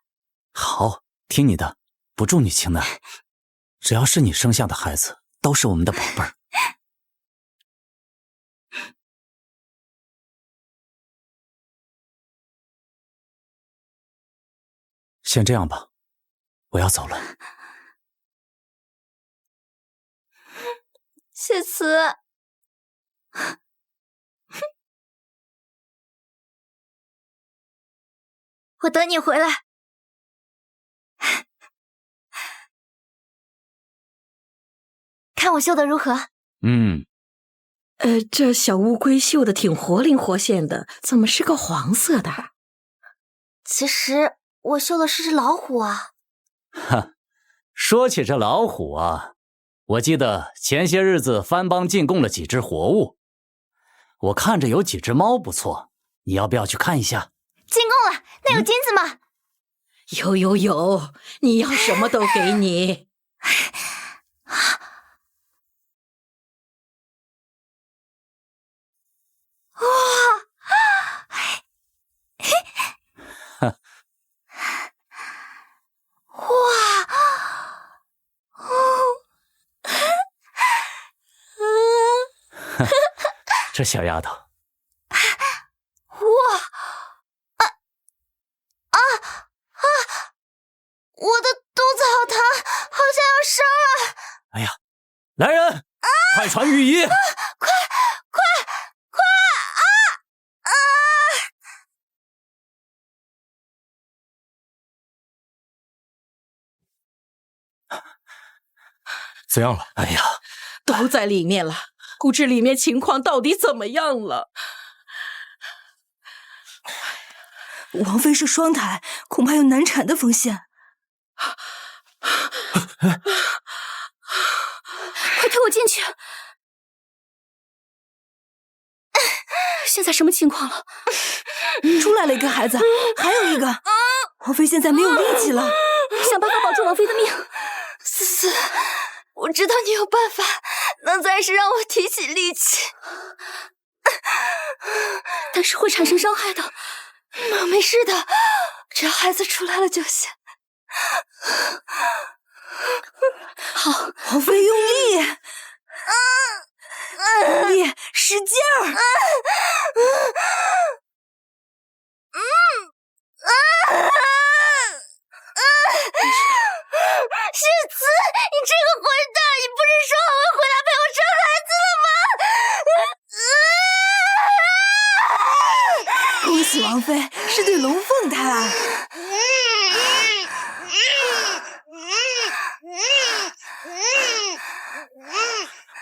好，听你的，不重女轻男。只要是你生下的孩子，都是我们的宝贝儿。先这样吧，我要走了。谢慈，我等你回来。看我绣的如何？这小乌龟绣的挺活灵活现的，怎么是个黄色的？其实我绣的是只老虎啊。哈，说起这老虎啊，我记得前些日子番邦进贡了几只活物，我看着有几只猫不错，你要不要去看一下？进贡了，那有金子吗？有，你要什么都给你。这小丫头，我的肚子好疼，好像要生了。哎呀，来人，快传御医！快！怎样了？哎呀，都在里面了，不知里面情况到底怎么样了。王妃是双胎，恐怕有难产的风险。快推我进去！现在什么情况了？出来了一个孩子，还有一个。王妃现在没有力气了，想办法保住王妃的命。思，我知道你有办法，能暂时让我提起力气，但是会产生伤害的。没事的，只要孩子出来了就行。好，王妃用力，用力，使劲儿。世慈，你这个混蛋，你不是说好会回来陪我生孩子了吗？恭喜王妃是对龙凤胎。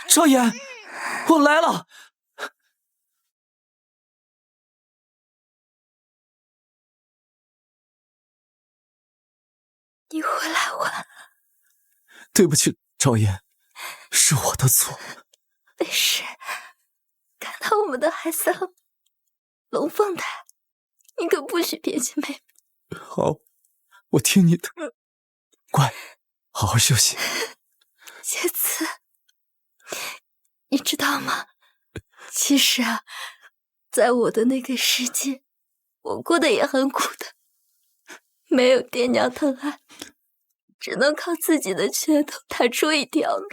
少爷，我来了。你回来晚了。对不起，少爷，是我的错。没事，看到我们的孩子了，龙凤胎，你可不许撇弃妹妹。好，我听你的，乖，好好休息。谢慈，你知道吗？其实啊，在我的那个世界，我过得也很苦的，没有爹娘疼爱，只能靠自己的拳头踏出一条路。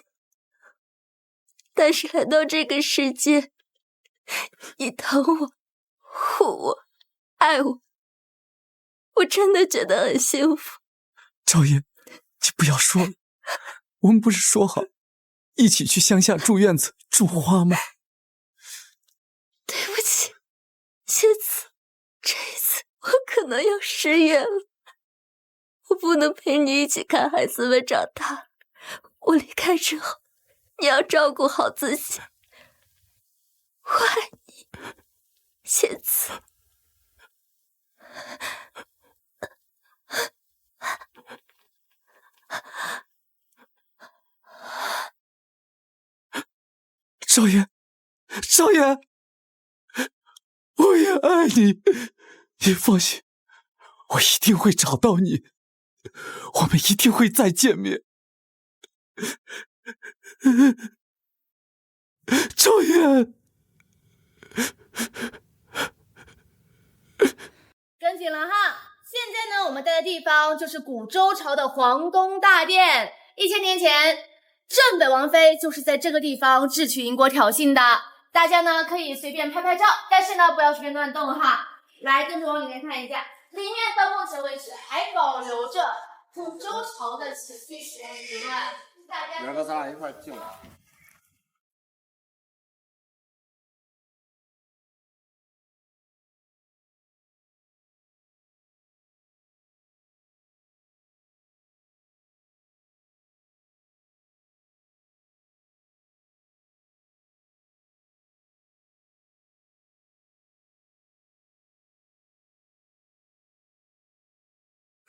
但是来到这个世界，你疼我、护我、爱我，我真的觉得很幸福。少爷，你不要说了，我们不是说好一起去乡下住院子、种花吗？对不起，谢慈，这一次我可能要失约了，我不能陪你一起看孩子们长大。我离开之后，你要照顾好自己。我爱你，谢慈。少爷，少爷，我也爱你，你放心，我一定会找到你，我们一定会再见面。少爷。跟紧了哈！现在呢，我们待的地方就是古周朝的皇宫大殿。1000年前，正本王妃就是在这个地方智取营国挑衅的。大家呢可以随便拍拍照，但是呢不要随便乱动哈。来，跟着往里面看一下，里面到目前为止还保留着古周朝的起居使用理论。大家明儿个咱俩一块儿进来。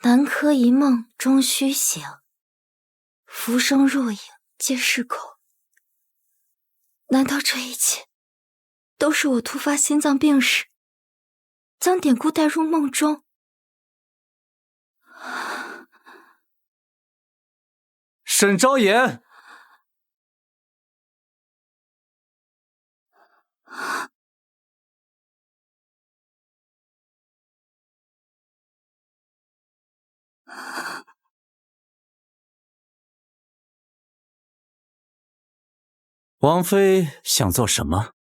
南柯一梦终须醒，浮生若影皆是空。难道这一切都是我突发心脏病时，将典故带入梦中？沈昭言，王妃想做什么？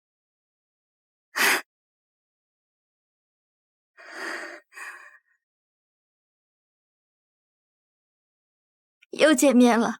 又见面了。